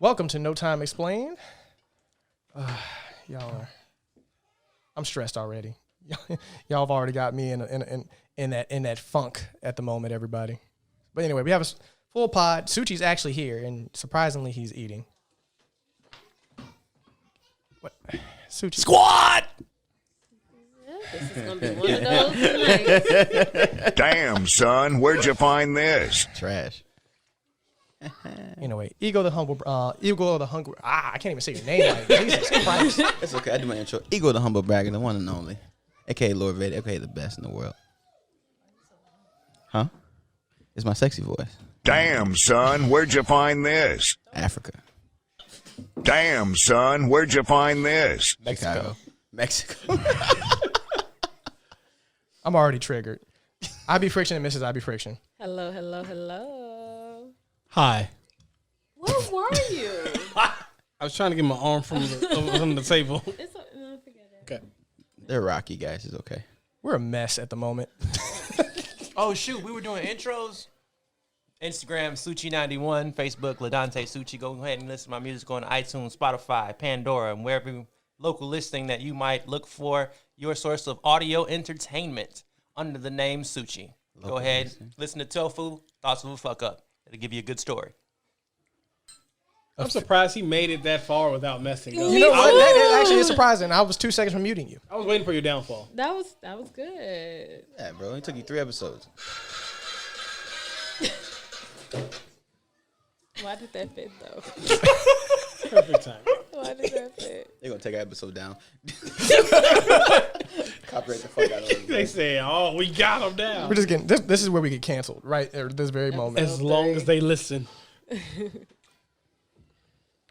Welcome to No Time Explained. I'm stressed already. Y'all have already got me in that funk at the moment, everybody. But anyway, we have a full pod. Suchi's actually here, and surprisingly, he's eating. What? Suchi. Squad! This is going to be one of those tonight. Damn, son, where'd you find this? Trash. Anyway, Ego the Hungry. I can't even say your name right. Jesus Christ. It's okay. I do my intro. Ego the humble bragger, the one and only. A.K.A. Lord Vader, A.K.A. the best in the world. Huh? It's my sexy voice. Damn, son, where'd you find this? Africa. Damn, son, where'd you find this? Mexico. I'm already triggered. IB Friction and Mrs. IB Friction. Hello. Hi. Where were you? I was trying to get my arm from under the table. No, forget it. Okay. They're rocky, guys. It's okay. We're a mess at the moment. Oh, shoot. We were doing intros. Instagram, Suchi91. Facebook, Ladante Suchi. Go ahead and listen to my music on iTunes, Spotify, Pandora, and wherever local listing that you might look for your source of audio entertainment under the name Suchi. Go ahead, listen to Tofu, Thoughts of a Fuck Up. It'll give you a good story. I'm surprised he made it that far without messing up. You know what? That actually is surprising. I was 2 seconds from muting you. I was waiting for your downfall. That was good. Yeah, bro. It took you 3 episodes. Why did that fit though? Perfect time. Why did that fit? They're going to take our episode down. Copyright the fuck out of it. They say, oh, we got him down. We're just getting this is where we get canceled, right at this very moment. As long as they listen.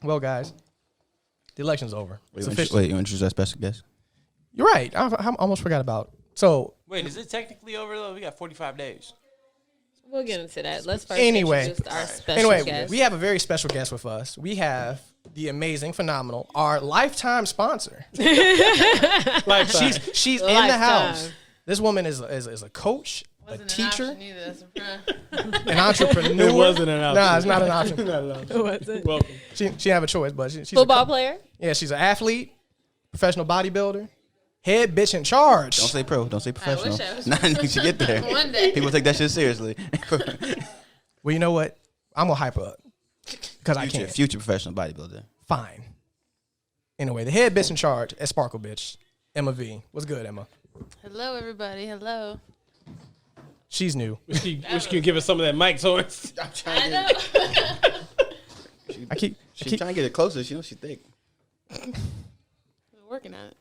Well, guys, the election's over. Wait, It's you official. introduce our special guest? You're right. I almost forgot about. So Wait, is it technically over, though? We got 45 days. We'll get into that. Let's first Anyway. introduce our special guest. we have a very special guest with us. We have the amazing, phenomenal, our lifetime sponsor. Lifetime. She's in the Lifetime. house. This woman is a coach, a teacher, an entrepreneur. It wasn't an option. Nah, it's not an option. Not an option. What's it? Welcome. She have a choice, but she's Football player? Yeah, she's an athlete, professional bodybuilder, head bitch in charge. Don't say pro. Don't say professional. I was. Nah, you should get there. One day. People take that shit seriously. Well, you know what? I'm gonna hype her up because I can't. Future professional bodybuilder. Fine. Anyway, the head bitch in charge at Sparkle Bitch, Emma V. What's good, Emma? Hello, everybody. Hello. She's new. Wish you could give us some of that mic towards. I know. She's trying to get it closer. She knows she's thick. We're working on it.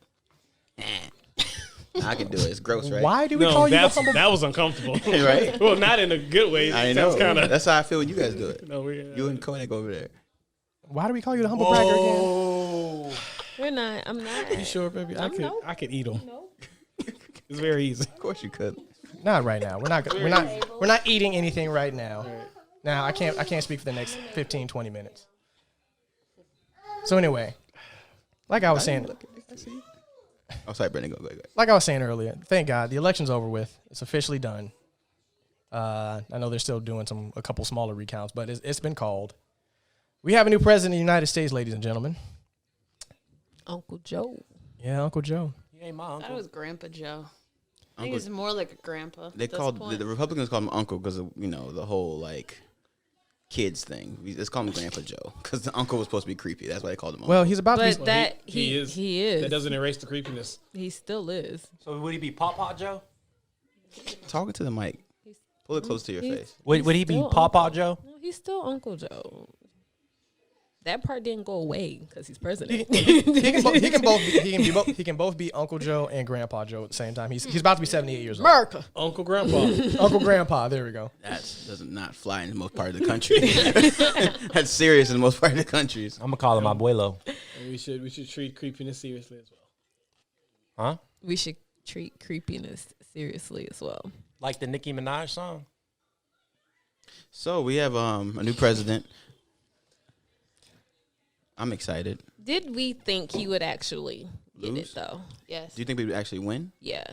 I can do it. It's gross, right? Why do we call you the humble? That was uncomfortable. Right? Well, not in a good way. I know. Kinda, That's how I feel when you guys do it. no, You and Kodak over there. Why do we call you the humble bragger again? Oh. We're not. I'm not. You sure, baby? I could eat them. No. It's very easy. Of course you could. Not right now. We're not eating anything right now. Now I can't speak for the next 15, 20 minutes. So anyway, like I was saying, Oh, sorry, Brendan. Go. like I was saying earlier, thank God the election's over with. It's officially done. I know they're still doing a couple smaller recounts, but it's been called. We have a new president of the United States, ladies and gentlemen. Uncle Joe. Yeah, Uncle Joe. He ain't my I thought it uncle. was Grandpa Joe. I think Uncle- it's more like a grandpa. They at this called point. the Republicans call him Uncle because of the whole like kids thing. Let's call him Grandpa Joe because the uncle was supposed to be creepy. That's why they called him Uncle. Well, he's about to But be. that he is. He is. That doesn't erase the creepiness. He still is. So would he be Pawpaw Joe? Talking to the mic. Pull it close to your he's- face. Would he be still Pawpaw Uncle- Joe? No, he's still Uncle Joe. That part didn't go away because he's president. He can both be Uncle Joe and Grandpa Joe at the same time. He's about to be 78 years old. America. Uncle Grandpa. Uncle Grandpa. There we go. That does not fly in the most part of the country. That's serious in the most part of the countries. I'm going to call him Abuelo. And we should treat creepiness seriously as well. Huh? We should treat creepiness seriously as well. Like the Nicki Minaj song? So we have a new president. I'm excited. Did we think he would actually get Lose? it though? Yes. Do you think we would actually win? Yeah.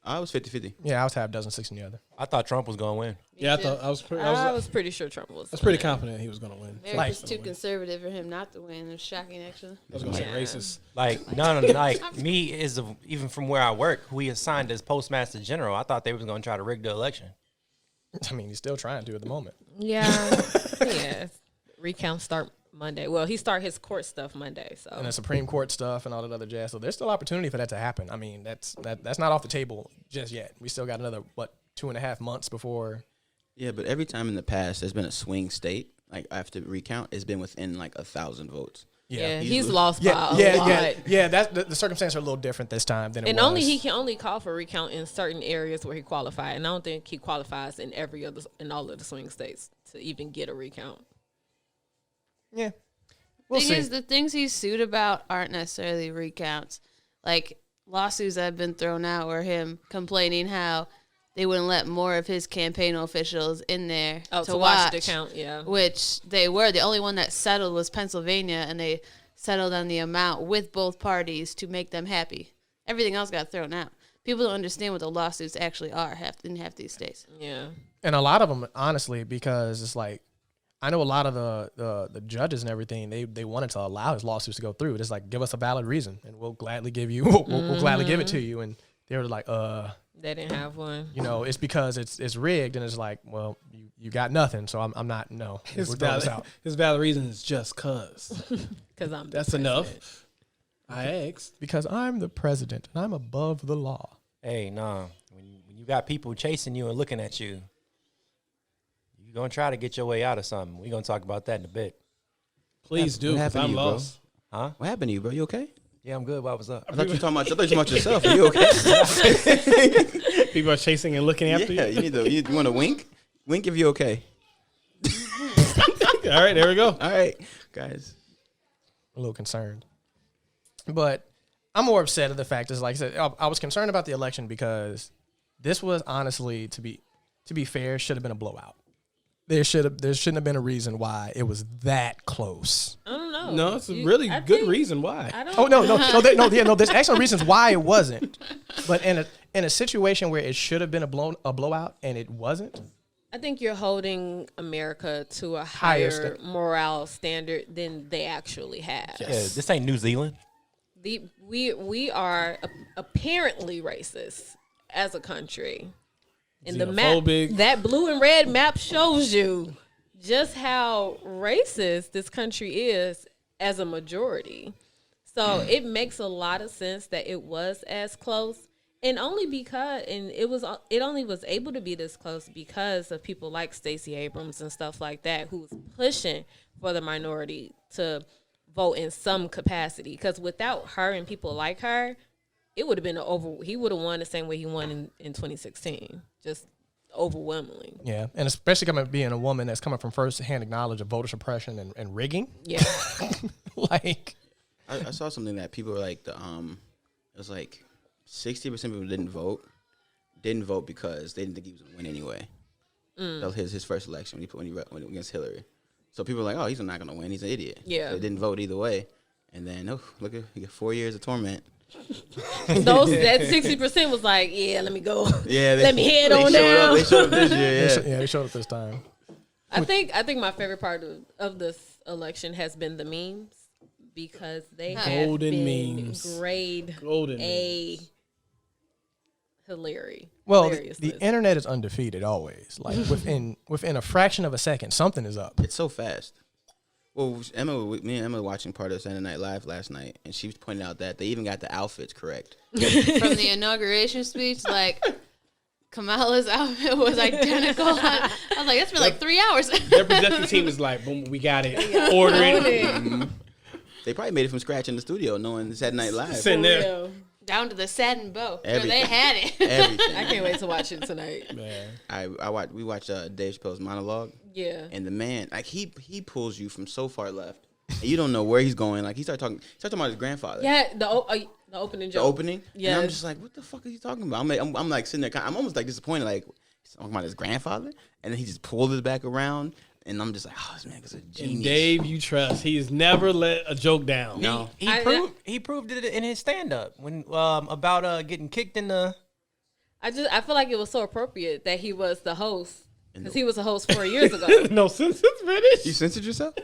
I was 50-50. Yeah, I was half dozen, 6 in the other. I thought Trump was going to win. Yeah, I too. thought I was pretty sure Trump was. I was pretty confident he was going to win. America's too conservative for him not to win. It was shocking, actually. I was going to say racist. Like, no, like me even from where I work, who he assigned as postmaster general, I thought they was going to try to rig the election. I mean, he's still trying to at the moment. Yeah. Yeah. Recount start Monday. Well, he start his court stuff Monday. So And the Supreme Court stuff and all that other jazz. So there's still opportunity for that to happen. I mean, that's not off the table just yet. We still got another, 2.5 months before. Yeah, but every time in the past there's been a swing state, like after recount, it's been within like 1,000 votes. yeah, He's he's lo- lost by a lot. Yeah. That's the circumstances are a little different this time than it And was. he can only call for recount in certain areas where he qualified, and I don't think he qualifies in all of the swing states to even get a recount. Yeah. We'll see. The things he's sued about aren't necessarily recounts. Like lawsuits that have been thrown out were him complaining how they wouldn't let more of his campaign officials in there To watch the count, yeah. which they were. The only one that settled was Pennsylvania, and they settled on the amount with both parties to make them happy. Everything else got thrown out. People don't understand what the lawsuits actually are in half these states. Yeah. And a lot of them, honestly, because it's like, I know a lot of the judges and everything, they wanted to allow his lawsuits to go through. It's like, give us a valid reason, and we'll gladly give you, we'll gladly give it to you. And they were like, They didn't have one. it's because it's rigged, and it's like, well, you got nothing, so I'm not, no. His we're throwing this out. valid reason is just cause. Because I'm That's enough. I asked. Because I'm the president, and I'm above the law. Hey, nah. When you got people chasing you and looking at you, you're going to try to get your way out of something. We're going to talk about that in a bit. Please do, What because happened to I'm you, bro? lost. Huh? What happened to you, bro? You okay? Yeah, I'm good. What was up? I thought you were talking about yourself. Are you okay? People are chasing and looking after Yeah, you. you want to wink? Wink if you're okay. All right, there we go. All right, guys. A little concerned. But I'm more upset at the fact is, like I said, I was concerned about the election because this was honestly, to be fair, should have been a blowout. There shouldn't have been a reason why it was that close. I don't know. No, it's a really good reason why. I don't Oh no! There's excellent reasons why it wasn't. But in a situation where it should have been a blowout and it wasn't. I think you're holding America to a Higher higher moral standard than they actually have. Yeah, this ain't New Zealand. We are apparently racist as a country. And the Xenophobic. map, that blue and red map shows you just how racist this country is as a majority. So it makes a lot of sense that it was as close. And only because, it only was able to be this close because of people like Stacey Abrams and stuff like that, who was pushing for the minority to vote in some capacity. Because without her and people like her, it would have been he would have won the same way he won in 2016, just overwhelmingly. Yeah, and especially being a woman that's coming from first-hand knowledge of voter suppression and rigging. Yeah. Like, I saw something that people were like, it was like 60% of people didn't vote because they didn't think he was going to win anyway. That was his first election when he went against Hillary. So people were like, oh, he's not going to win. He's an idiot. Yeah. So they didn't vote either way. And then, look, he got 4 years of torment. That 60% was like, yeah, let me go. Yeah, let me head on down. They showed up this year. Yeah. they showed up this time. I think my favorite part of this election has been the memes, because they have Golden been memes. grade Golden A hilarious. Well, the hilariousness. internet is undefeated always. Like within a fraction of a second, something is up. It's so fast. Well, me and Emma were watching part of Saturday Night Live last night, and she was pointing out that they even got the outfits correct. From the inauguration speech, like Kamala's outfit was identical. I was like, that's been like 3 hours. Their production team is like, boom, we got it. Order it. They probably made it from scratch in the studio, knowing Saturday Night Live. Sitting there. Down to the satin bow. Everything. They had it. Everything. I can't wait to watch it tonight. Man. We watched Dave Chappelle's monologue, Yeah. and the man, like he pulls you from so far left, and you don't know where he's going. Like he started talking about his grandfather. Yeah, the opening The joke. opening. Yeah. And I'm just like, what the fuck are you talking about? I'm like sitting there, I'm almost like disappointed. Like he's talking about his grandfather, and then he just pulled it back around, and I'm just like, oh, this man is a genius. And Dave, you trust. He's never let a joke down. No. He proved it in his stand up when about getting kicked in the I feel like it was so appropriate that he was the host because he was a host 4 years ago. No census finish. You censored yourself?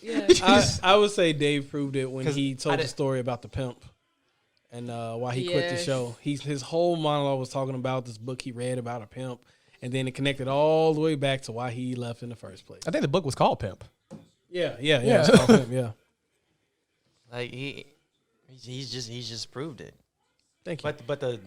Yeah. I would say Dave proved it when he told the story about the pimp and why he quit the show. His whole monologue was talking about this book he read about a pimp, and then it connected all the way back to why he left in the first place. I think the book was called Pimp. Yeah. It's called Pimp, yeah. Like he's just proved it. Thank you. But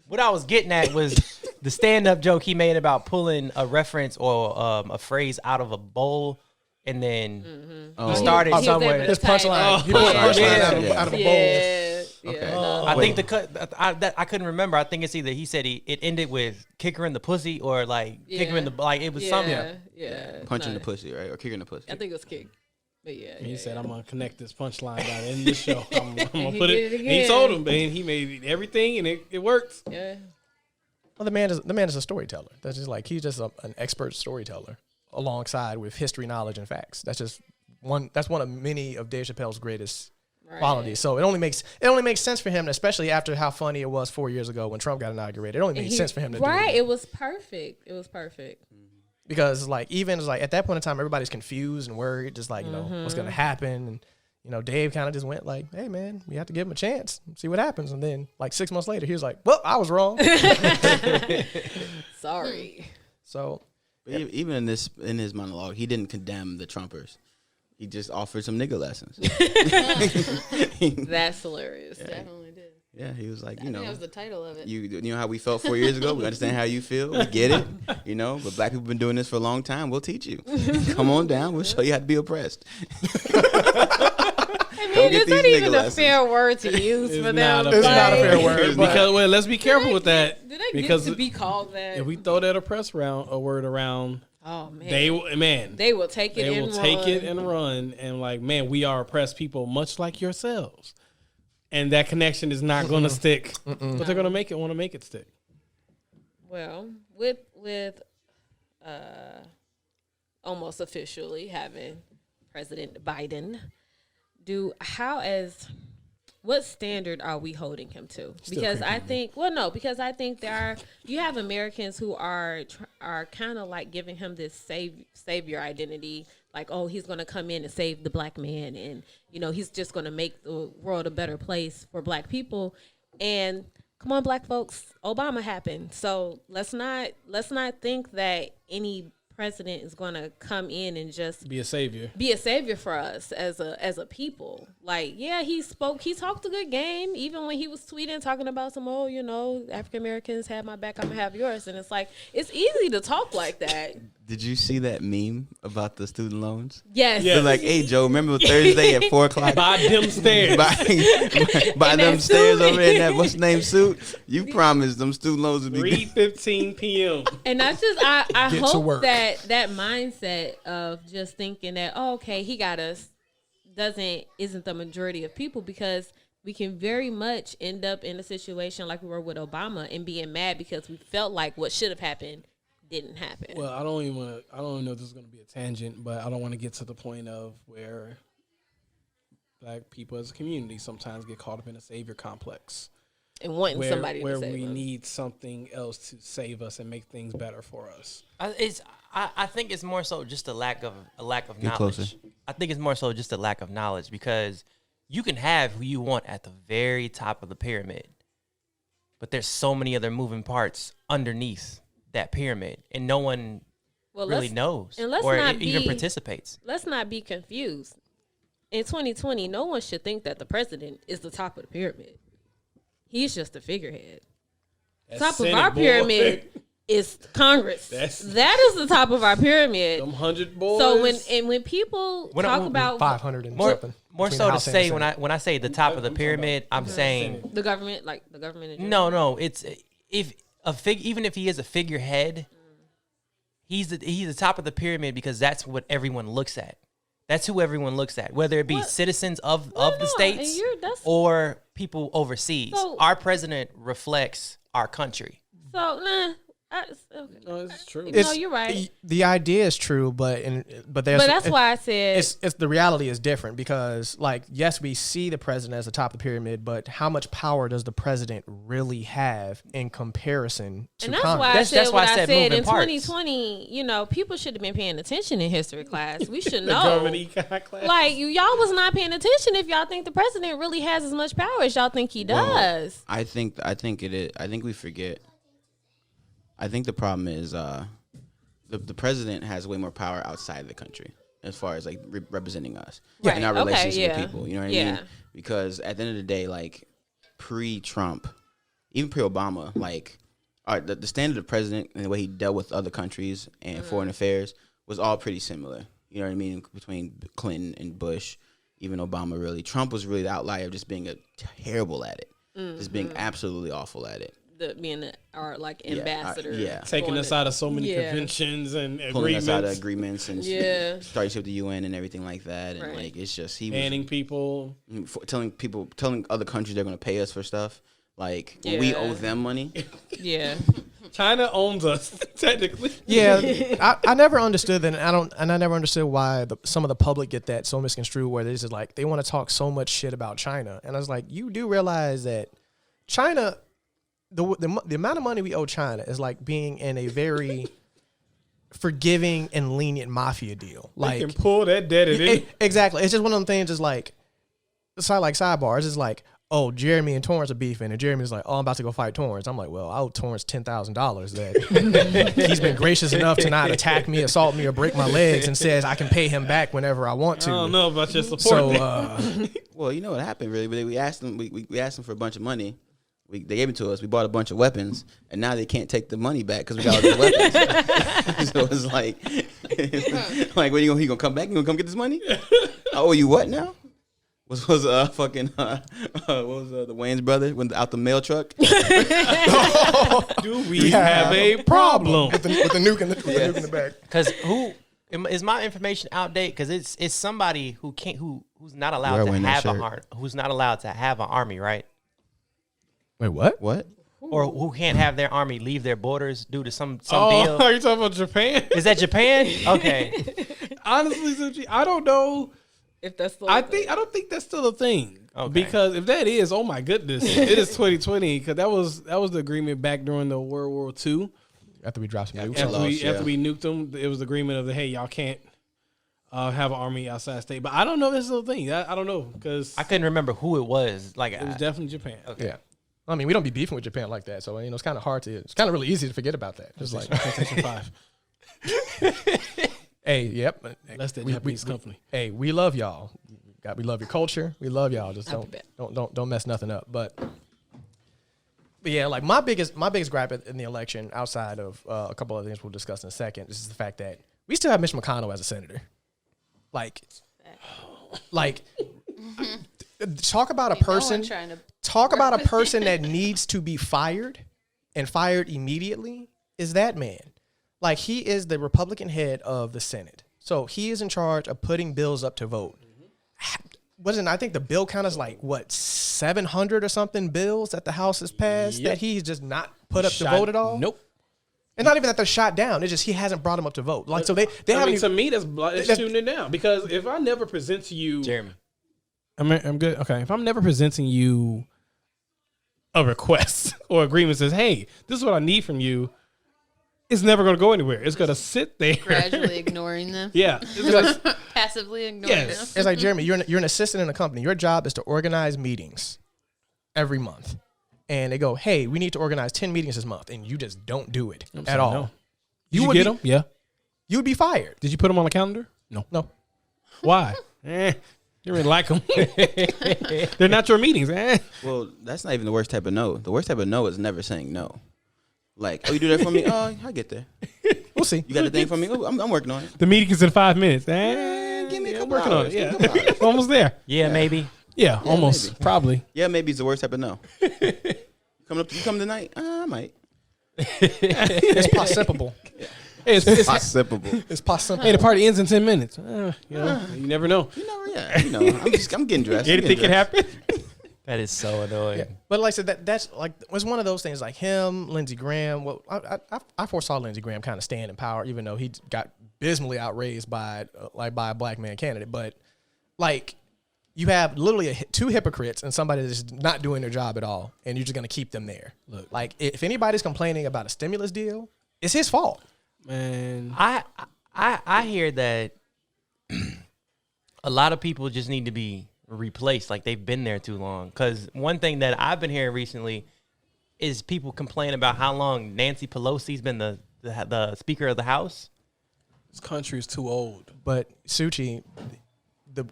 what I was getting at was the stand-up joke he made about pulling a reference or a phrase out of a bowl and then he started He was able somewhere. to His tie it. punchline. He pulled a punchline out of a bowl. Yeah. Okay. No. I think I couldn't remember. I think it's either he said it ended with kick her in the pussy or like kick her in the like it was something. Yeah. Punching the pussy, right? Or kicking the pussy. I think it was kick. But He said, "I'm gonna connect this punchline by the end of the show. I'm gonna He put did it." it And he again. told him, man. He made everything, and it worked. Yeah. Well, the man is a storyteller. That's just like he's just an expert storyteller alongside with history, knowledge, and facts. That's one of many of Dave Chappelle's greatest qualities. So it only makes sense for him, especially after how funny it was 4 years ago when Trump got inaugurated. It only made sense for him to do it. It was perfect. It was perfect. Because like even like at that point in time, everybody's confused and worried, just like what's gonna happen. And Dave kind of just went like, "Hey man, we have to give him a chance, see what happens." And then like 6 months later, he was like, "Well, I was wrong." Sorry. So But even in his monologue, he didn't condemn the Trumpers. He just offered some nigga lessons. That's hilarious. Definitely did. Yeah, he was like, I think that was the title of it. you know how we felt 4 years ago? We understand how you feel. We get it. But black people have been doing this for a long time. We'll teach you. Come on down. We'll show you how to be oppressed. I mean, is that even a fair word to use for them? it's not a fair word. Because let's be careful with that. Do they because get to be called that? if we throw that word around, oh man, they will take it. will take it and run, and like, man, we are oppressed people, much like yourselves, and that connection is not going to stick. But they're going to want to make it stick. Well, with almost officially having President Biden, what standard are we holding him to? Because I think you have Americans who are kind of like giving him this savior identity, like, oh, he's going to come in and save the black man, and he's just going to make the world a better place for black people. And come on, black folks, Obama happened, so let's not think that any president is going to come in and just Be a savior for us as a people. Like, yeah, he talked a good game, even when he was tweeting talking about some, African Americans have my back, I'm gonna have yours. And it's like, it's easy to talk like that. Did you see that meme about the student loans? Yes. They're like, "Hey Joe, remember Thursday at 4:00? by them stairs." By them stairs over there in that what's the name suit? You promised them student loans would be 3:15 p.m. And that's just I Get to hope work. that mindset of just thinking that, oh, okay, he got us isn't the majority of people, because we can very much end up in a situation like we were with Obama and being mad because we felt like what should have happened didn't happen. Well, I don't even know if this is going to be a tangent, but I don't want to get to the point of where black people as a community sometimes get caught up in a savior complex. And wanting somebody where to save we us. need something else to save us and make things better for us. I think it's more so just a lack of Get knowledge. closer. I think it's more so just a lack of knowledge, because you can have who you want at the very top of the pyramid, but there's so many other moving parts underneath that pyramid, and no one really knows and let's or not even be- participates. Let's not be confused. In 2020, no one should think that the president is the top of the pyramid. He's just a figurehead. That's Top Senate, of our boy. pyramid is Congress. That is the top of our pyramid. Them 100 boys. So when people talk about 500 and More something. more between so the to House and the say Senate. when I say the top of the pyramid, I'm saying the government, like the government in general. no. It's even if he is a figurehead, he's the top of the pyramid because that's what everyone looks at. That's who everyone looks at, whether it be citizens of the states or people overseas. So- Our president reflects our country. So Okay. No, it's true. No, you're right. The idea is true, but there's But that's why I said it's the reality is different because, like, yes, we see the president as the top of the pyramid, but how much power does the president really have in comparison to and that's Congress? why I said what I said in moving parts. 2020. You know, people should have been paying attention in history class. We should The know. government econ class. Like y'all was not paying attention if y'all think the president really has as much power as y'all think he does. I think it is. I think we forget. I think the problem is the president has way more power outside the country as far as like representing us in our relationship with people. You know what I mean? Because at the end of the day, like pre-Trump, even pre-Obama, like the standard of president and the way he dealt with other countries and foreign affairs was all pretty similar. You know what I mean? Between Clinton and Bush, even Obama, really. Trump was really the outlier of just being terrible at it, just being absolutely awful at it. Being our like ambassador, taking us out of so many conventions and pulling agreements, us out of agreements and starting shit with the UN and everything like that, and like it's just he banning people, telling other countries they're going to pay us for stuff. Like when we owe them money. China owns us technically. Yeah, I never understood that, and I never understood why some of the public get that so misconstrued, where they just like they want to talk so much shit about China, and I was like, you do realize that China. The amount of money we owe China is like being in a very forgiving and lenient mafia deal. Like, you can pull that debt in. Exactly. It's just one of them things. Just like sidebars. It's like, oh, Jeremy and Torrance are beefing, and Jeremy's like, oh, I'm about to go fight Torrance. I'm like, well, I owe Torrance $10,000 that he's been gracious enough to not attack me, assault me, or break my legs, and says I can pay him back whenever I want to. I don't know about your support. So, well, you know what happened really? We asked them. We asked them for a bunch of money. They gave it to us. We bought a bunch of weapons, and now they can't take the money back because we got all these weapons. So it's like, when you gonna come back? You gonna come get this money? I owe you what now? Was fucking what was the Wayans brother when out the mail truck? Do we have a problem with the nuke in the back? Because is my information outdated? Because it's somebody who's not allowed to have who's not allowed to have an army, right? Wait, what? What? Or who can't have their army leave their borders due to some deal? Are you talking about Japan? Is that Japan? Okay. Honestly, I don't know if that's still I don't think that's still a thing. Okay. Because if that is, oh my goodness, it is 2020. Because that was the agreement back during the World War II. After we dropped some nukes. After we nuked them, it was the agreement of hey, y'all can't have an army outside state. But I don't know if that's still a thing. I don't know because I couldn't remember who it was. Like it was definitely Japan. Okay. Yeah. I mean, we don't be beefing with Japan like that, so it's kind of hard to. It's kind of really easy to forget about that. It's like PlayStation 5. Hey, yep. That's the Japanese company. Hey, we love y'all. We love your culture. We love y'all. Just don't mess nothing up. But yeah, like my biggest gripe in the election, outside of a couple of things we'll discuss in a second, is the fact that we still have Mitch McConnell as a senator. Like. Talk about a person. Talk about a person that needs to be fired and fired immediately. Is that man? Like, he is the Republican head of the Senate, so he is in charge of putting bills up to vote. I think the bill count is like 700 or something bills that the House has passed that he's just not put up to vote at all. Nope. And not even that they're shot down. It's just he hasn't brought them up to vote. Like, so they haven't. To me, that's tuning down because if I never present to you, Jeremy. I'm good. Okay. If I'm never presenting you a request or agreement says, hey, this is what I need from you, it's never going to go anywhere. It's going to sit there. Gradually ignoring them. Yeah. Passively ignoring them. It's like, Jeremy, you're an assistant in a company. Your job is to organize meetings every month. And they go, hey, we need to organize 10 meetings this month. And you just don't do it at all. No. Did you get them? Yeah. You would be fired. Did you put them on the calendar? No. Why? You really like them. They're not your meetings. Well, that's not even the worst type of no. The worst type of no is never saying no. Like, oh, you do that for me? Oh, I get there. We'll see. You got the thing for me? Oh, I'm working on it. The meeting is in 5 minutes. Give me a couple working hours. on it. Yeah. Almost there. Yeah, maybe. Yeah, almost. Maybe. Probably. Yeah, maybe it's the worst type of no. You come tonight? I might. It's possible. Hey, it's possible. It's possible. Hey, the party ends in 10 minutes. You never know. I'm getting dressed. Anything can happen. That is so annoying. Yeah. But like I said, that's like was one of those things. Like him, Lindsey Graham. Well, I foresaw Lindsey Graham kind of staying in power, even though he got abysmally outraised by a black man candidate. But like, you have literally two hypocrites and somebody that's not doing their job at all, and you're just gonna keep them there. Look, like if anybody's complaining about a stimulus deal, it's his fault. Man, I hear that a lot of people just need to be replaced, like they've been there too long. Because one thing that I've been hearing recently is people complain about how long Nancy Pelosi's been the Speaker of the House. this country is too old. But Suchi,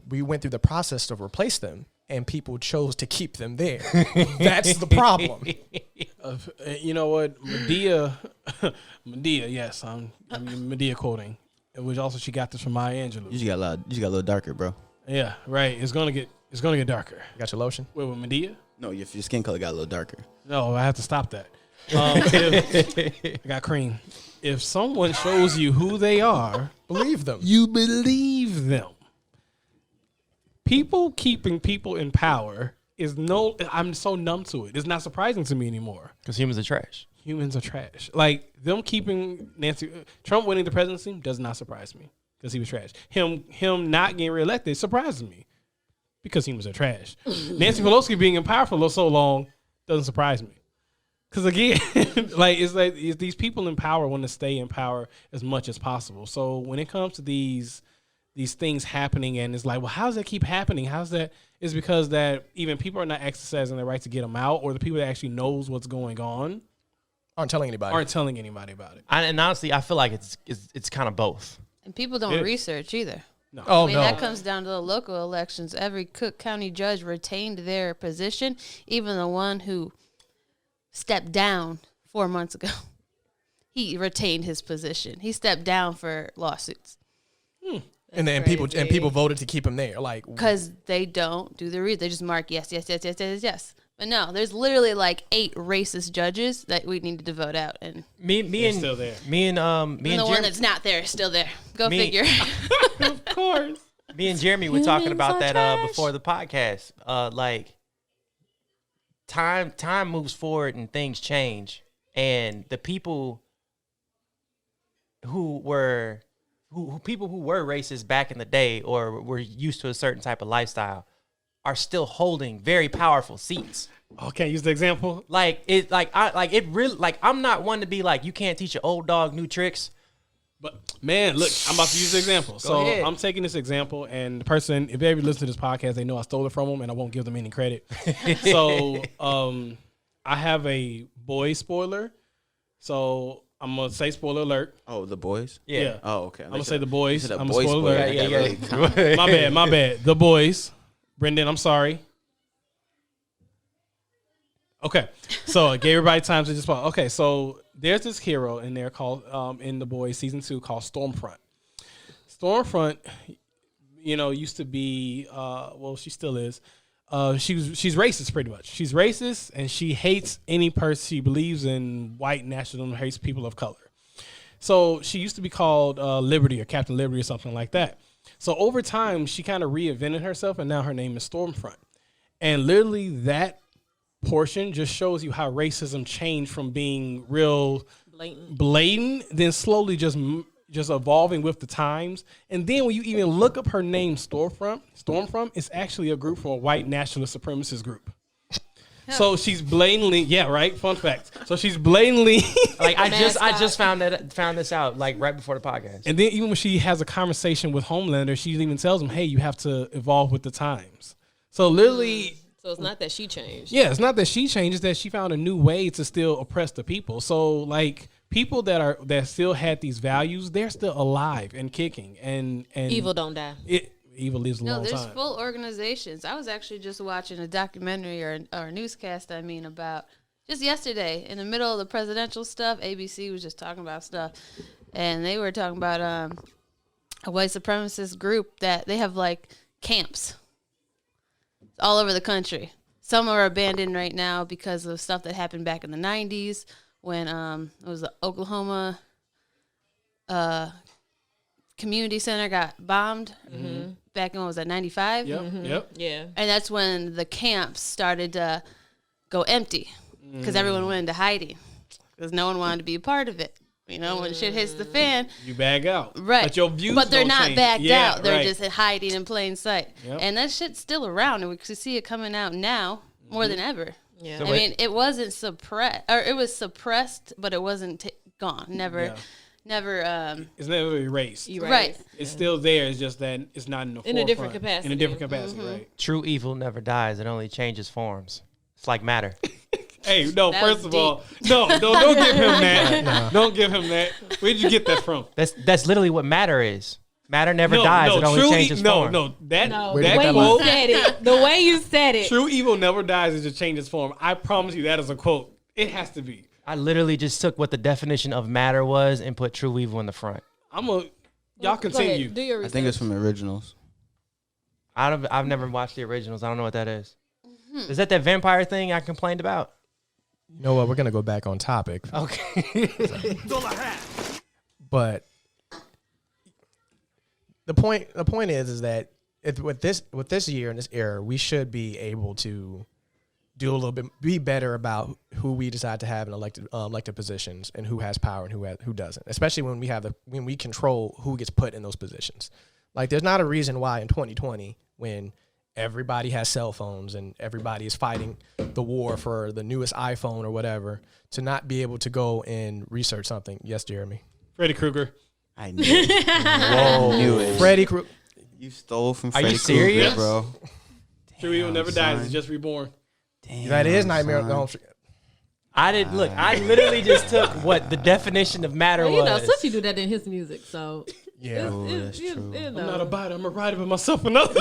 we went through the process to replace them, and people chose to keep them there. That's the problem. You know what, Medea, yes, I'm Medea quoting. Which also she got this from Maya Angelou. You just got a little darker, bro. Yeah, right. It's gonna get darker. Got your lotion? Wait, with Medea? No, your skin color got a little darker. No, I have to stop that. I got cream. If someone shows you who they are, Believe them. you believe them. People keeping people in power I'm so numb to it. It's not surprising to me anymore. Because humans are trash. Humans are trash. Like them keeping Trump winning the presidency does not surprise me because he was trash. Him not getting reelected surprises me because humans are trash. Nancy Pelosi being in power for so long doesn't surprise me. Because again, it's these people in power want to stay in power as much as possible. So when it comes to these things happening, and it's like, well, how does that keep happening? How's that? It's because that even people are not exercising their right to get them out, or the people that actually knows what's going on Aren't telling anybody about it. And honestly, I feel like it's kind of both. And people don't research either. No. Oh, I mean, no. that comes down to the local elections. Every Cook County judge retained their position, even the one who stepped down 4 months ago. He retained his position. He stepped down for lawsuits. And then people voted to keep him there, like Because they don't do the read. They just mark yes, yes, yes, yes, yes, yes. But no, there's literally like 8 racist judges that we needed to vote out, and Me and still there. Me and the one Jeremy, that's not there is still there. Go Me- figure. Of course. me and Jeremy were talking Humans about are that trash. before the podcast. Like time moves forward and things change, and the people who were racist back in the day or were used to a certain type of lifestyle are still holding very powerful seats. Oh, can't use the example. I'm not one to be like, you can't teach an old dog new tricks. But man, look, I'm about to use the example. So ahead. I'm taking this example, and the person, if they ever listen to this podcast, they know I stole it from them, and I won't give them any credit. So I have a boy spoiler. So I'm gonna say spoiler alert. Oh, the boys? Yeah. Oh, okay. I'm gonna say the boys. You said a I'm a boy spoiler spoiler. alert. Yeah. My bad. The boys. Brendan, I'm sorry. Okay. So I gave everybody time to just follow. Okay, so there's this hero in there called in The Boys season 2 called Stormfront. Stormfront, used to be well, she still is. She's racist pretty much. She's racist and she hates any person. She believes in white nationalism, hates people of color. So she used to be called Liberty or Captain Liberty or something like that. So over time, she kind of reinvented herself, and now her name is Stormfront. And literally that portion just shows you how racism changed from being real blatant, then slowly just evolving with the times. And then when you even look up her name, Stormfront is actually a group from a white nationalist supremacist group. So she's blatantly, yeah, right. Fun fact. So she's blatantly Like I just found this out like right before the podcast. And then even when she has a conversation with Homelander, she even tells him, "Hey, you have to evolve with the times." So literally, So it's not that she changed. yeah, it's not that she changed; it's that she found a new way to still oppress the people. So like people that still had these values, they're still alive and kicking. And Evil don't die. Evil lives a long there's time. full organizations. I was actually just watching a documentary or a newscast, about just yesterday in the middle of the presidential stuff. ABC was just talking about stuff, and they were talking about a white supremacist group that they have like camps all over the country. Some are abandoned right now because of stuff that happened back in the 90s when it was the Oklahoma community center got bombed back in, what was that, 95? Yep. Yeah. And that's when the camps started to go empty because everyone went into hiding because no one wanted to be a part of it. You know, when shit hits the fan, You bag out. right? But your views But they're don't not change. backed Yeah, out. They're right. just hiding in plain sight. Yep. And that shit's still around, and we can see it coming out now more than ever. Yeah. So I wait. mean, it wasn't suppressed, or it was suppressed, but it wasn't gone. Never. It's never erased. You're Right. It's still there. It's just that it's not in the In a different forefront. capacity. In a different capacity, right? True evil never dies. It only changes forms. It's like matter. Hey, no. That First was of all, no, don't give him that. Don't give him that. Where'd you get that from? That's literally what matter is. Matter never dies. It only changes form. That No, Where the did way that you line- said it. The way you said it. true evil never dies. It just changes form. I promise you that is a quote. It has to be. I literally just took what the definition of matter was and put true evil in the front. Y'all Go ahead, continue. do your I research. think it's from the originals. I've never watched the originals. I don't know what that is. Is that vampire thing I complained about? You know what? We're gonna go back on topic, Okay. but the point is that with this year and this era, we should be able to do a little bit, be better about who we decide to have in elected positions and who has power and who doesn't. Especially when we control who gets put in those positions. Like, there's not a reason why in 2020, when everybody has cell phones and everybody is fighting the war for the newest iPhone or whatever, to not be able to go and research something. Yes, Jeremy. Freddy Krueger. I knew it. Whoa. Knew it. Freddie Krueger. You stole from Are you Freddy serious? Krueger, bro. True evil never son. dies. It's just reborn. Damn, That is Nightmare on son. Elm Street. I didn't look. I literally just took what the definition of matter Well, you know, was. Swifty do that in his music, so Yeah. Oh, that's true. I'm not a biter. I'm a rider, but myself another.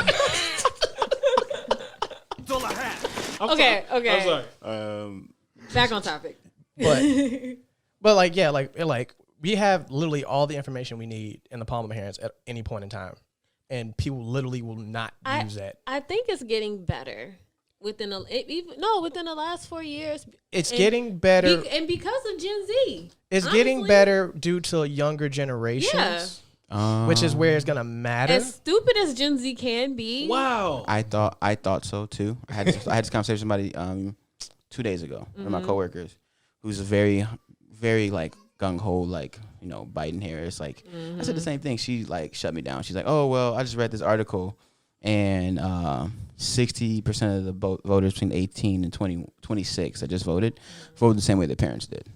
Okay. I'm sorry. Back on topic. But like we have literally all the information we need in the palm of our hands at any point in time, and people literally will not use that. I think it's getting better within the last 4 years. It's And getting better. and because of Gen Z. It's getting honestly, better due to younger generations, which is where it's gonna matter. As stupid as Gen Z can be. Wow. I thought so too. I had this conversation with somebody 2 days ago. One of my coworkers, who's very, very like gung ho, like, you know, Biden here. It's like I said the same thing. She like shut me down. She's like, "Oh well, I just read this article, and 60% of the voters between 18 and 26 that just voted the same way their parents did,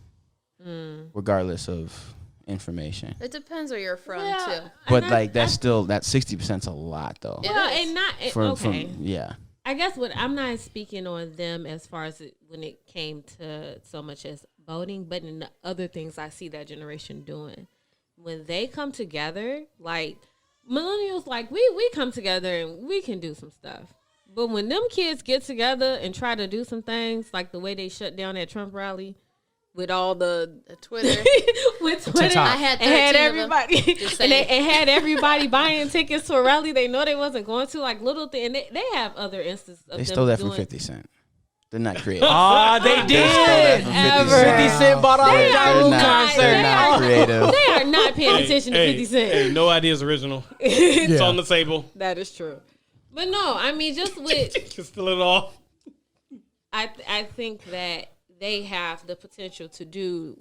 regardless of information." It depends where you're from, Yeah. too. But like that's still that 60%'s a lot though. Well, is. and not From okay. I guess what I'm not speaking on them as far as when it came to so much as voting, but in the other things I see that generation doing. When they come together, like millennials, like we come together and we can do some stuff. But when them kids get together and try to do some things, like the way they shut down that Trump rally with all the Twitter. with Twitter, TikTok. I had 13 and had of them. everybody Just and, saying. and had everybody buying tickets to a rally they know they wasn't going to, like little thing. And they have other instances of They them stole that from doing- 50 Cent. They're not creative. Ah, they They stole that did. from Ever. 50 Cent bought all They the are Ja Rule not- concert. They're not creative. They are not paying attention to 50 Cent. Hey, no ideas original. It's on the table. That is true. But no, I mean, just with Just fill it off. I think that they have the potential to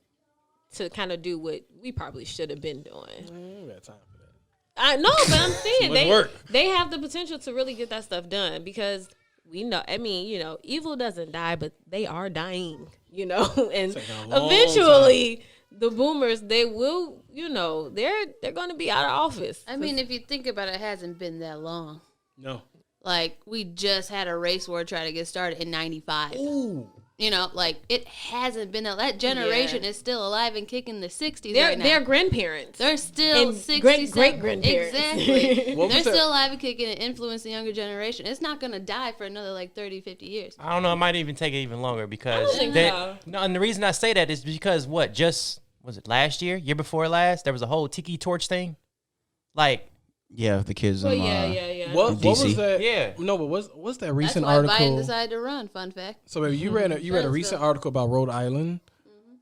kind of do what we probably should have been doing. I ain't got time for that. I know, but I'm saying much work. they have the potential to really get that stuff done because we know. I mean, you know, evil doesn't die, but they are dying. You know, and Taking a long eventually the boomers they will. You know, they're going to be out of office. I mean, if you think about it, it hasn't been that long. No. Like, we just had a race war try to get started in 95. Ooh. You know, like, it hasn't been that generation is still alive and kicking in the 60s they're right now. they're grandparents. They're still and 60, great-grandparents. Exactly. What was They're that? still alive and kicking and influencing the younger generation. It's not going to die for another, like, 30, 50 years. I don't know. It might even take it even longer because don't think so. no. And the reason I say that is because was it last year before last? There was a whole tiki torch thing. Like, Yeah, the kids. Well, in, yeah. What was DC. that? Yeah. No, but what's that That's recent why article? Biden decided to run, fun fact. So baby, you read a recent article about Rhode Island,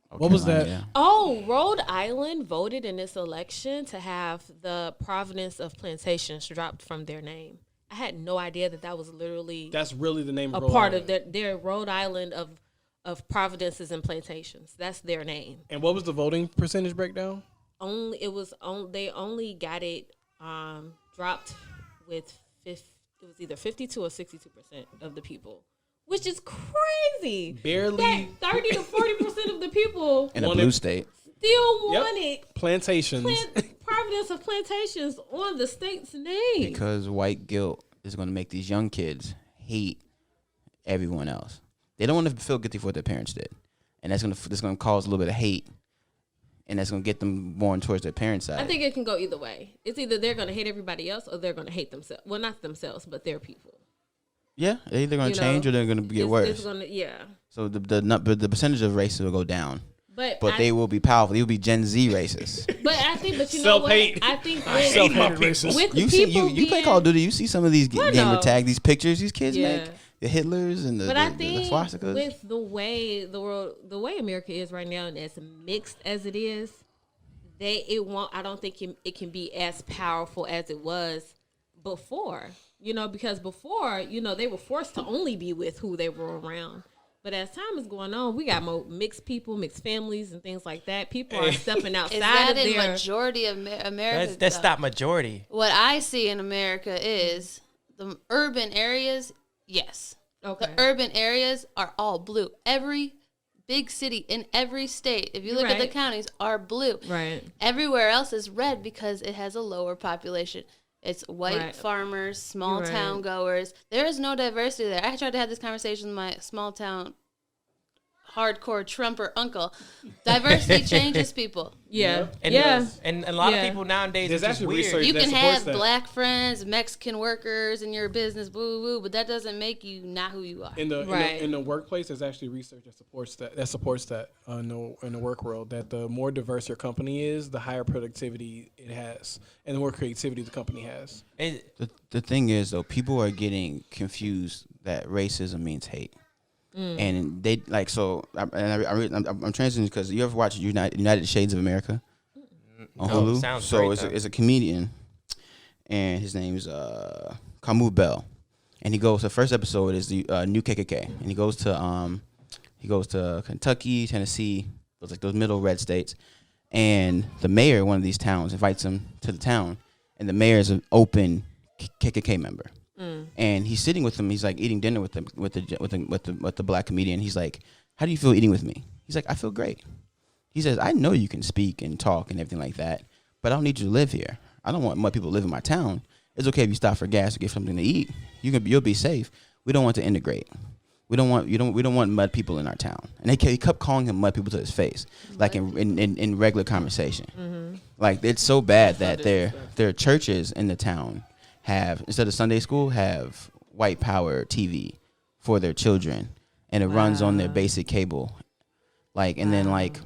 What was that? Yeah. Oh, Rhode Island voted in this election to have the Providence of Plantations dropped from their name. I had no idea that was literally That's really the name a of Rhode part Island. of their Rhode Island of Providences and Plantations. That's their name. And what was the voting percentage breakdown? They only got it dropped with it was either 52 or 62% of the people, which is crazy. Barely. That 30 to 40% of the people In a blue state. still wanted Plantations. Providence of Plantations on the state's name. Because white guilt is going to make these young kids hate everyone else. They don't want to feel guilty for what their parents did, and that's going to cause a little bit of hate, and that's going to get them more towards their parents' side. I think it can go either way. It's either they're going to hate everybody else or they're going to hate themselves. Well, not themselves, but their people. Yeah, they're either going to change or they're going to get worse. It's gonna, yeah. So the percentage of racists will go down, but they will be powerful. They will be Gen Z racists. But you know what? Self-hate. I think Self-hated racist. with the You see, people you play being- Call of Duty. You see some of these Well, gamer no. tag, these pictures these kids Yeah. make, the Hitlers and the swastikas. With the way the way America is right now, and as mixed as it is, I don't think it can be as powerful as it was before. You know, because before, they were forced to only be with who they were around. But as time is going on, we got more mixed people, mixed families, and things like that. People are stepping outside Is that of in their majority of America? That's though? not majority. What I see in America is the urban areas, yes. Okay. The urban areas are all blue. Every big city in every state, if you look at the Right. counties, are blue. Right. Everywhere else is red because it has a lower population. It's white Right. farmers, small Right. town goers. There is no diversity there. I tried to have this conversation with my small town hardcore Trumper uncle. Diversity changes people. Yeah. And, yeah. and a lot Yeah. of people nowadays, There's it's just actually weird. research You that can supports have that. black friends, Mexican workers in your business, boo boo, but that doesn't make you not who you are. In the, Right. in the workplace, there's actually research that supports that in the work world, that the more diverse your company is, the higher productivity it has, and the more creativity the company has. The thing is, though, people are getting confused that racism means hate. And they like so. I'm transitioning because you ever watch United Shades of America on No, Hulu? sounds So great, it's a comedian, and his name's Camus Bell, and he goes. The first episode is the new KKK, and he goes to Kentucky, Tennessee, those middle red states, and the mayor of one of these towns invites him to the town, and the mayor is an open KKK member. And he's sitting with him. He's like eating dinner with the black comedian. He's like, "How do you feel eating with me?" He's like, "I feel great." He says, "I know you can speak and talk and everything like that, but I don't need you to live here. I don't want mud people to live in my town. It's okay if you stop for gas or get something to eat. You'll be safe. We don't want to integrate. We don't want mud people in our town." And he kept calling him mud people to his face, like in regular conversation. Like it's so bad that their churches in the town have, instead of Sunday school, have white power TV for their children, and it runs on their basic cable. Like, and then like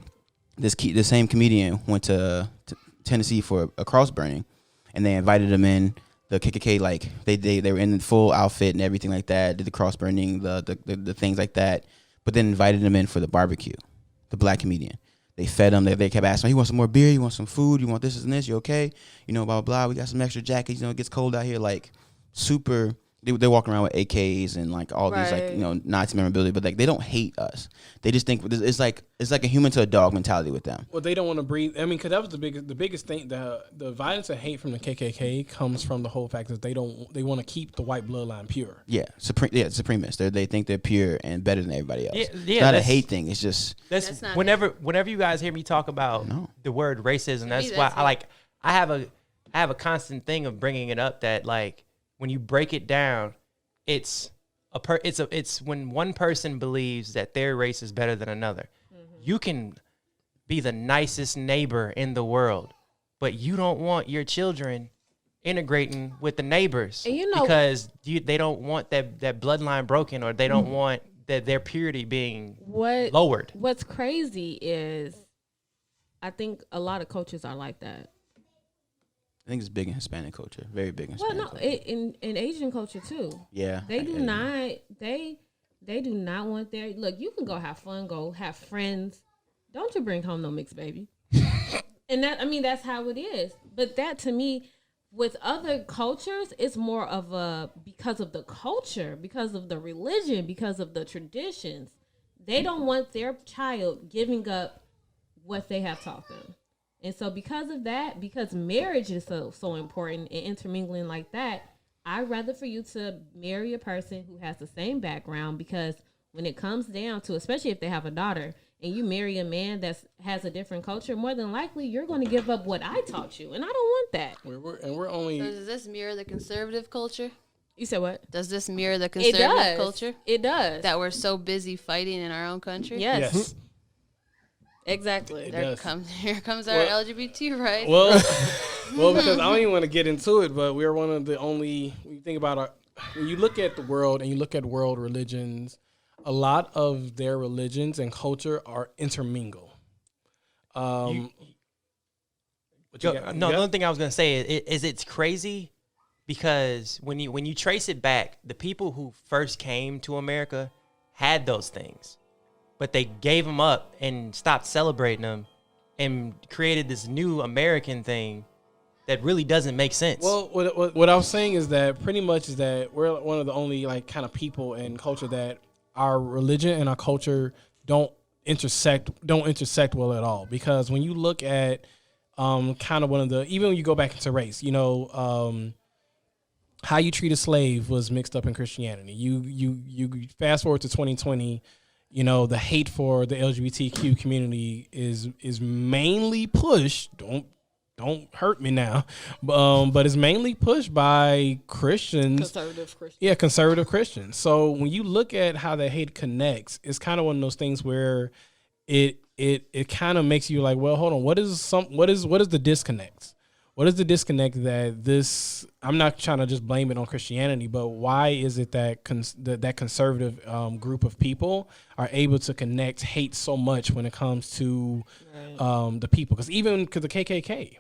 the same comedian went to Tennessee for a cross burning, and they invited him in. The KKK, like they were in full outfit and everything like that, did the cross burning, the things like that, but then invited him in for the barbecue. The black comedian. They fed him. They kept asking him, "You want some more beer? You want some food? You want this and this? You okay? Blah, blah, blah. We got some extra jackets. It gets cold out here." Like, super. They walk around with AKs and like all these like Nazi memorabilia, but like they don't hate us. They just think it's like a human to a dog mentality with them. Well, they don't want to breathe. I mean, because that was the biggest thing. The violence and hate from the KKK comes from the whole fact that they want to keep the white bloodline pure. Yeah, supremists. They think they're pure and better than everybody else. Yeah, it's not a hate thing. It's just That's not whenever you guys hear me talk about the word racism, that's me, why that's I have a constant thing of bringing it up that like when you break it down, it's when one person believes that their race is better than another. You can be the nicest neighbor in the world, but you don't want your children integrating with the neighbors because they don't want that bloodline broken, or they don't want their purity being lowered. What's crazy is I think a lot of coaches are like that. I think it's big in Hispanic culture, very big in Well, Hispanic no, culture. in Asian culture too. Yeah, They do not. They do not want their look. You can go have fun, go have friends, don't you bring home no mixed baby. And that's how it is. But that to me, with other cultures, it's more of because of the culture, because of the religion, because of the traditions. They don't want their child giving up what they have taught them. And so because of that, because marriage is so important and intermingling like that, I'd rather for you to marry a person who has the same background, because when it comes down to, especially if they have a daughter, and you marry a man that has a different culture, more than likely you're going to give up what I taught you, and I don't want that. We're only. So does this mirror the conservative culture? You said what? Does this mirror the conservative culture? It does. That we're so busy fighting in our own country? Yes. Exactly. Here comes our LGBT rights. Well, because I don't even want to get into it, but we're one of the only. When you think about when you look at the world and you look at world religions, a lot of their religions and culture are intermingle. The only thing I was gonna say is it's crazy because when you trace it back, the people who first came to America had those things, but they gave them up and stopped celebrating them and created this new American thing that really doesn't make sense. Well, what I was saying is that pretty much is that we're one of the only like kind of people and culture that our religion and our culture don't intersect well at all. Because when you look at kind of one of the, even when you go back into race, how you treat a slave was mixed up in Christianity. You fast forward to 2020, the hate for the LGBTQ community is mainly pushed. Don't hurt me now, but it's mainly pushed by Christians. Conservative Christians. Yeah, conservative Christians. So when you look at how the hate connects, it's kind of one of those things where it kind of makes you like, well, hold on, what is the disconnect? What is the disconnect that this? I'm not trying to just blame it on Christianity, but why is it that that conservative group of people are able to connect hate so much when it comes to the people? Because the KKK,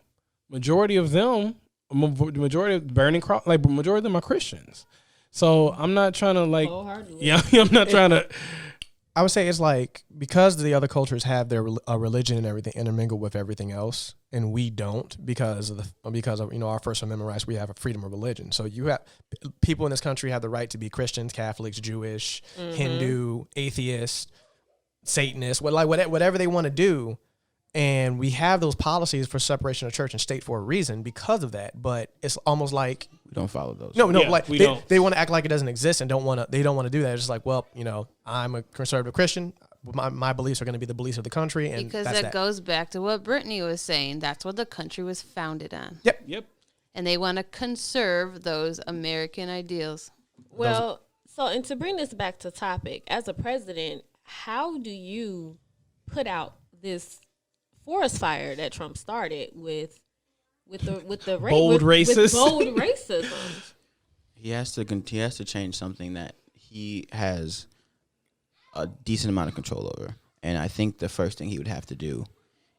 majority of them are Christians. So I'm not trying to I'm not trying to. I would say it's like, because the other cultures have their religion and everything intermingled with everything else, and we don't because of our First Amendment rights. We have a freedom of religion. So you have people in this country have the right to be Christians, Catholics, Jewish, Hindu, atheist, Satanist, whatever they want to do. And we have those policies for separation of church and state for a reason because of that. But it's almost like we don't follow those. They want to act like it doesn't exist and don't want to do that. It's just like, well, I'm a conservative Christian. My beliefs are going to be the beliefs of the country, and because that goes back to what Brittany was saying. That's what the country was founded on. Yep. And they want to conserve those American ideals. Well, and to bring this back to topic, as a president, how do you put out this forest fire that Trump started with bold racism? He has to change something that he has a decent amount of control over, and I think the first thing he would have to do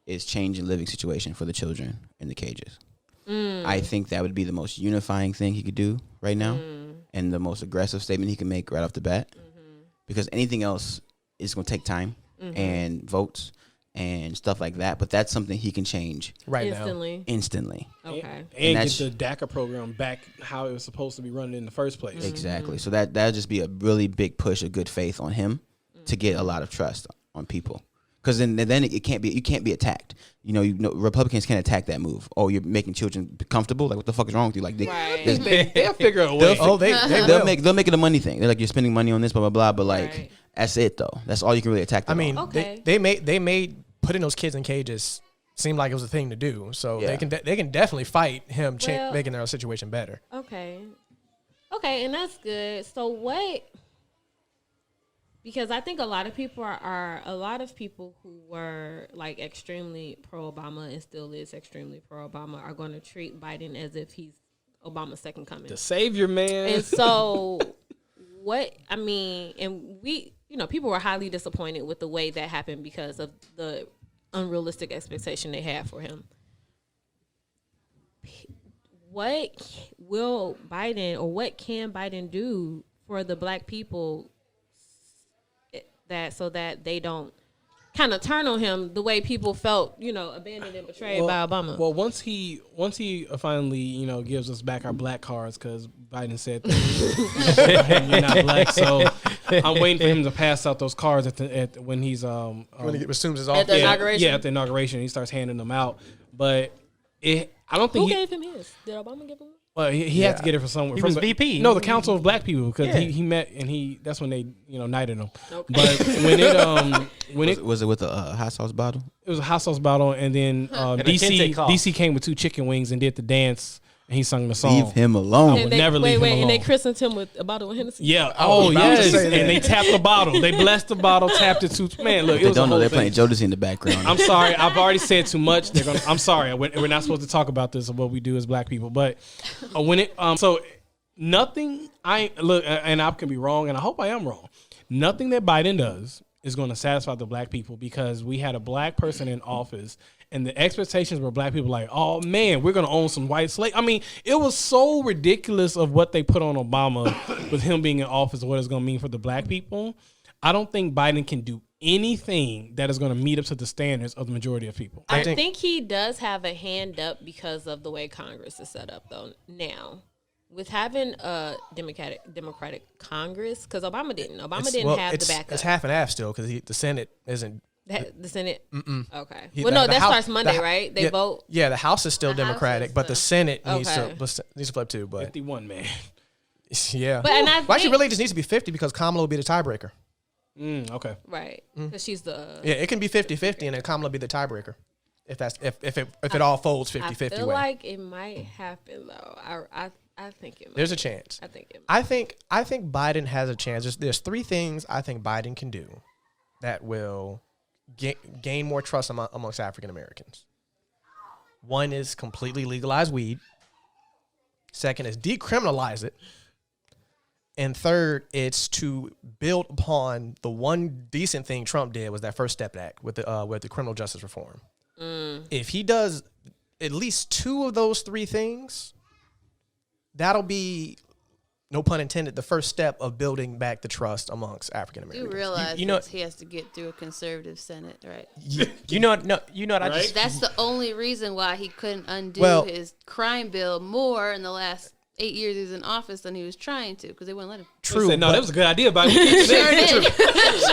is change the living situation for the children in the cages. I think that would be the most unifying thing he could do right now, and the most aggressive statement he can make right off the bat, because anything else is going to take time and votes and stuff like that, but that's something he can change instantly. Okay. And get the DACA program back how it was supposed to be running in the first place. Exactly. So that'd just be a really big push of good faith on him to get a lot of trust on people. Because then you can't be attacked. Republicans can't attack that move. Oh, you're making children comfortable. Like, what the fuck is wrong with you? Like, they'll figure a way. They'll make it a money thing. They're like, you're spending money on this, blah blah blah. But like, that's it though. That's all you can really attack them. I mean, they made putting those kids in cages seem like it was a thing to do. So they can definitely fight him making their situation better. Okay, and that's good. So what? Because I think a lot of people who were like extremely pro-Obama and still is extremely pro-Obama are going to treat Biden as if he's Obama's second coming. The savior, man. And so people were highly disappointed with the way that happened because of the unrealistic expectation they had for him. What will Biden, or what can Biden do for the black people so that they don't kind of turn on him the way people felt, abandoned and betrayed by Obama. Well, once he finally, gives us back our black cards, because Biden said that you're not black, so I'm waiting for him to pass out those cards when he's when he assumes his at office. the inauguration. Yeah, at the inauguration, he starts handing them out. But I don't think Who gave him his? Did Obama give him? Well, he had to get it from somewhere. He from was the VP. No, the Council of Black People, because he met and that's when they knighted him. Okay. But when it was it with a hot sauce bottle? It was a hot sauce bottle, and then DC came with 2 chicken wings and did the dance. And he sung the song. Leave him alone. I would never leave him alone. And they christened him with a bottle of Hennessy. Yeah. Oh, yes. And they tapped the bottle. They blessed the bottle, tapped it to. Man, look. They don't know they're playing Jodeci in the background. I'm sorry. I've already said too much. I'm sorry. We're not supposed to talk about this or what we do as black people. But when it so nothing. And I can be wrong, and I hope I am wrong. Nothing that Biden does is going to satisfy the black people, because we had a black person in office. And the expectations were black people like, oh, man, we're going to own some white slaves. I mean, it was so ridiculous of what they put on Obama with him being in office and what it's going to mean for the black people. I don't think Biden can do anything that is going to meet up to the standards of the majority of people. I think he does have a hand up because of the way Congress is set up, though, now. With having a Democratic Congress, because Obama didn't. Obama didn't have the backup. It's half and half still, because the Senate isn't. The Senate? Mm-mm. Okay. That starts Monday, right? They vote? Yeah, the House is still Democratic, but the Senate needs to flip too. But 51, man. Yeah. But, actually, really just needs to be 50, because Kamala will be the tiebreaker. Okay. Right. Because she's the... Yeah, it can be 50-50, and then Kamala be the tiebreaker. If it all folds 50-50 I feel way. like it might happen, though. I think it might. There's a chance. I think it might. I think Biden has a chance. There's 3 things I think Biden can do that will gain more trust amongst African Americans. One is completely legalize weed. Second is decriminalize it. And third, it's to build upon the one decent thing Trump did, was that First Step Act with the criminal justice reform. If he does at least 2 of those 3 things, that'll be, no pun intended, the first step of building back the trust amongst African Americans. You realize he has to get through a conservative Senate, right? That's the only reason why he couldn't undo his crime bill more in the last 8 years he was in office than he was trying to, because they wouldn't let him. True. Said, that was a good idea, Biden. Sure did.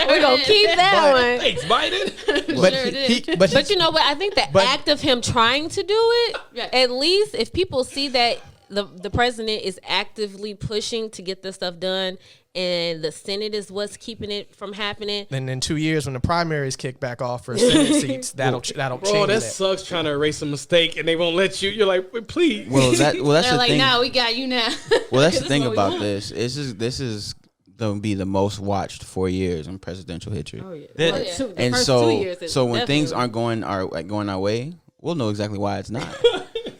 We're going to keep that one. Thanks, Biden. But you know what? I think the act of him trying to do it, at least if people see that the president is actively pushing to get this stuff done, and the Senate is what's keeping it from happening. And in 2 years, when the primaries kick back off for Senate seats, that'll change. Bro, that sucks, trying to erase a mistake and they won't let you. You're like, please. Well, that's They're the like, thing. nah, we got you now. Well, that's the thing about this. This is going to be the most watched 4 years in presidential history. Oh, yeah. And so when things aren't going our way, we'll know exactly why it's not.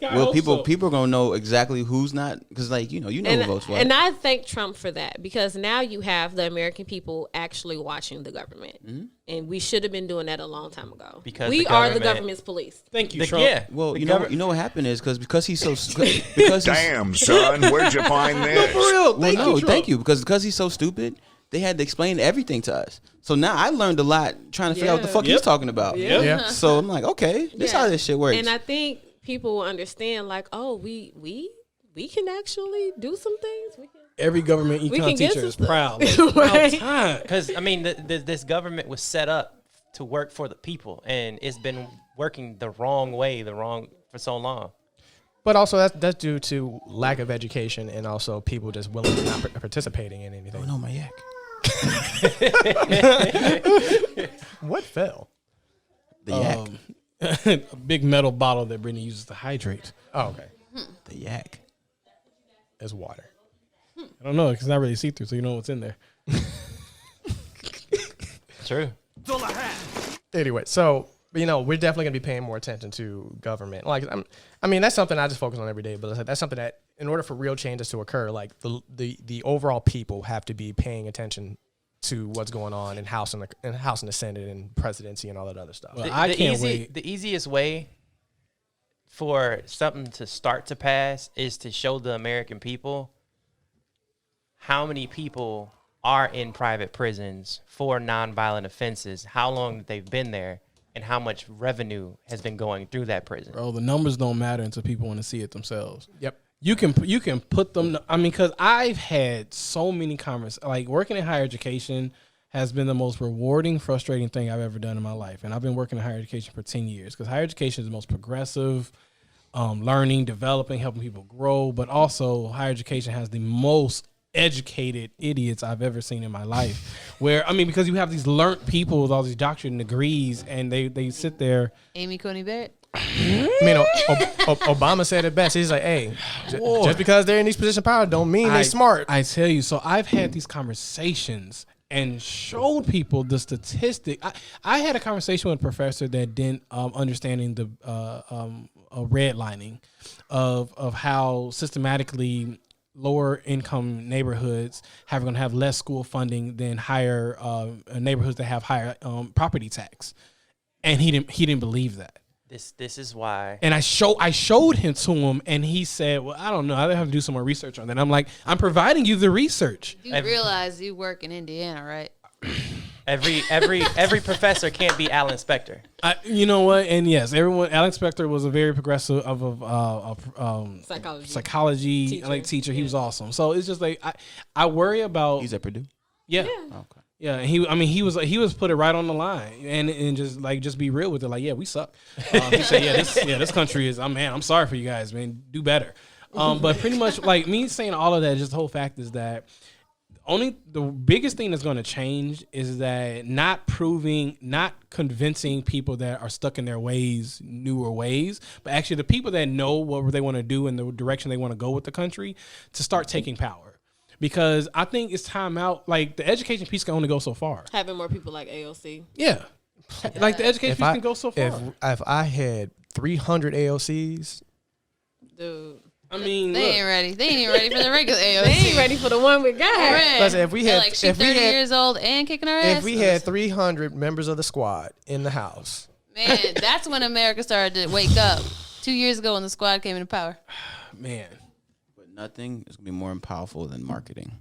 Well, people are gonna know exactly who's not, because you know who votes what. And I thank Trump for that, because now you have the American people actually watching the government, and we should have been doing that a long time ago. Because we are the government's police. Thank you, Trump. Yeah. Well, you know what happened is because he's so because Damn, son, where'd you find this? For real, thank you, because he's so stupid. They had to explain everything to us. So now I learned a lot trying to figure out what the fuck he's talking about. Yeah. So I'm like, okay, this is how this shit works. And I think people will understand, like, oh, we can actually do some things. Every government econ teacher is proud. Because this government was set up to work for the people, and it's been working the wrong way, for so long. But also that's due to lack of education, and also people just willingly not participating in anything. Oh no, my yak. What fell? The yak. A big metal bottle that Brittany uses to hydrate. Oh, okay. The yak. It's water. I don't know, because it's not really see-through, so you know what's in there. True. Anyway, so we're definitely gonna be paying more attention to government. Like, that's something I just focus on every day. But that's something that, in order for real changes to occur, like the overall people have to be paying attention to what's going on in House and the Senate and presidency and all that other stuff. Well, I can't wait. The easiest way for something to start to pass is to show the American people how many people are in private prisons for nonviolent offenses, how long they've been there, and how much revenue has been going through that prison. Bro, the numbers don't matter until people want to see it themselves. Yep. You can put them. I mean, because I've had so many conversations. Like working in higher education has been the most rewarding, frustrating thing I've ever done in my life, and I've been working in higher education for 10 years. Because higher education is the most progressive, learning, developing, helping people grow. But also, higher education has the most educated idiots I've ever seen in my life. Where I mean, because you have these learned people with all these doctorate degrees, and they sit there. Amy Coney Barrett. I mean, Obama said it best. He's like, "Hey, just because they're in these positions of power, don't mean they're smart." I tell you. So I've had these conversations and showed people the statistic. I had a conversation with a professor that didn't understanding the redlining of how systematically lower income neighborhoods are going to have less school funding than higher neighborhoods that have higher property tax, and he didn't believe that. This is why. And I showed him to him, and he said, "Well, I don't know. I have to do some more research on that." I'm like, "I'm providing you the research." You realize you work in Indiana, right? Every professor can't be Alan Spector. You know what? And yes, Alex Spector was a very progressive psychology teacher. He was awesome. So it's just like I worry about. He's at Purdue. Yeah. Okay. Yeah, and he was put it right on the line and just be real with it. Like, yeah, we suck. He said, this country is. I'm sorry for you guys, man. Do better. But pretty much like me saying all of that, just the whole fact is that the biggest thing that's going to change is that not convincing people that are stuck in their ways, newer ways, but actually the people that know what they want to do and the direction they want to go with the country to start taking power. Because I think it's time out. Like the education piece can only go so far. Having more people like AOC. Yeah. Like the education piece can go so far. If I had 300 AOCs, dude. I mean, they ain't ready. They ain't even ready for the regular AOC. They ain't ready for the one we got. Right. If we had, like she's 30 years old and kicking her ass. If we had 300 members of the squad in the house, man, that's when America started to wake up. 2 years ago when the squad came into power. Man. Nothing is going to be more powerful than marketing.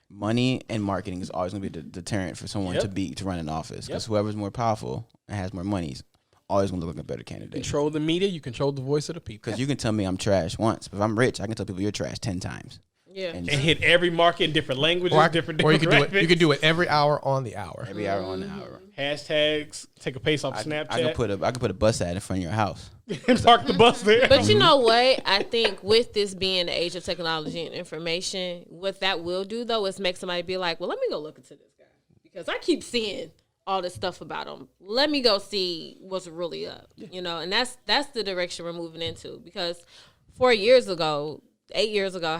Money and marketing is always going to be the deterrent for someone to run an office. Because whoever's more powerful and has more money is always going to look like a better candidate. Control the media. You control the voice of the people. Because you can tell me I'm trash once. But if I'm rich, I can tell people you're trash 10 times. Yeah. And hit every market in different languages, different or you can do it every hour on the hour. Every hour on the hour. Hashtags, take a pace off Snapchat. I could put a bus ad in front of your house. And park the bus there. But you know what? I think with this being the age of technology and information, what that will do though is make somebody be like, well, let me go look into this guy. Because I keep seeing all this stuff about him. Let me go see what's really up. You know, and that's the direction we're moving into. Because 4 years ago, 8 years ago,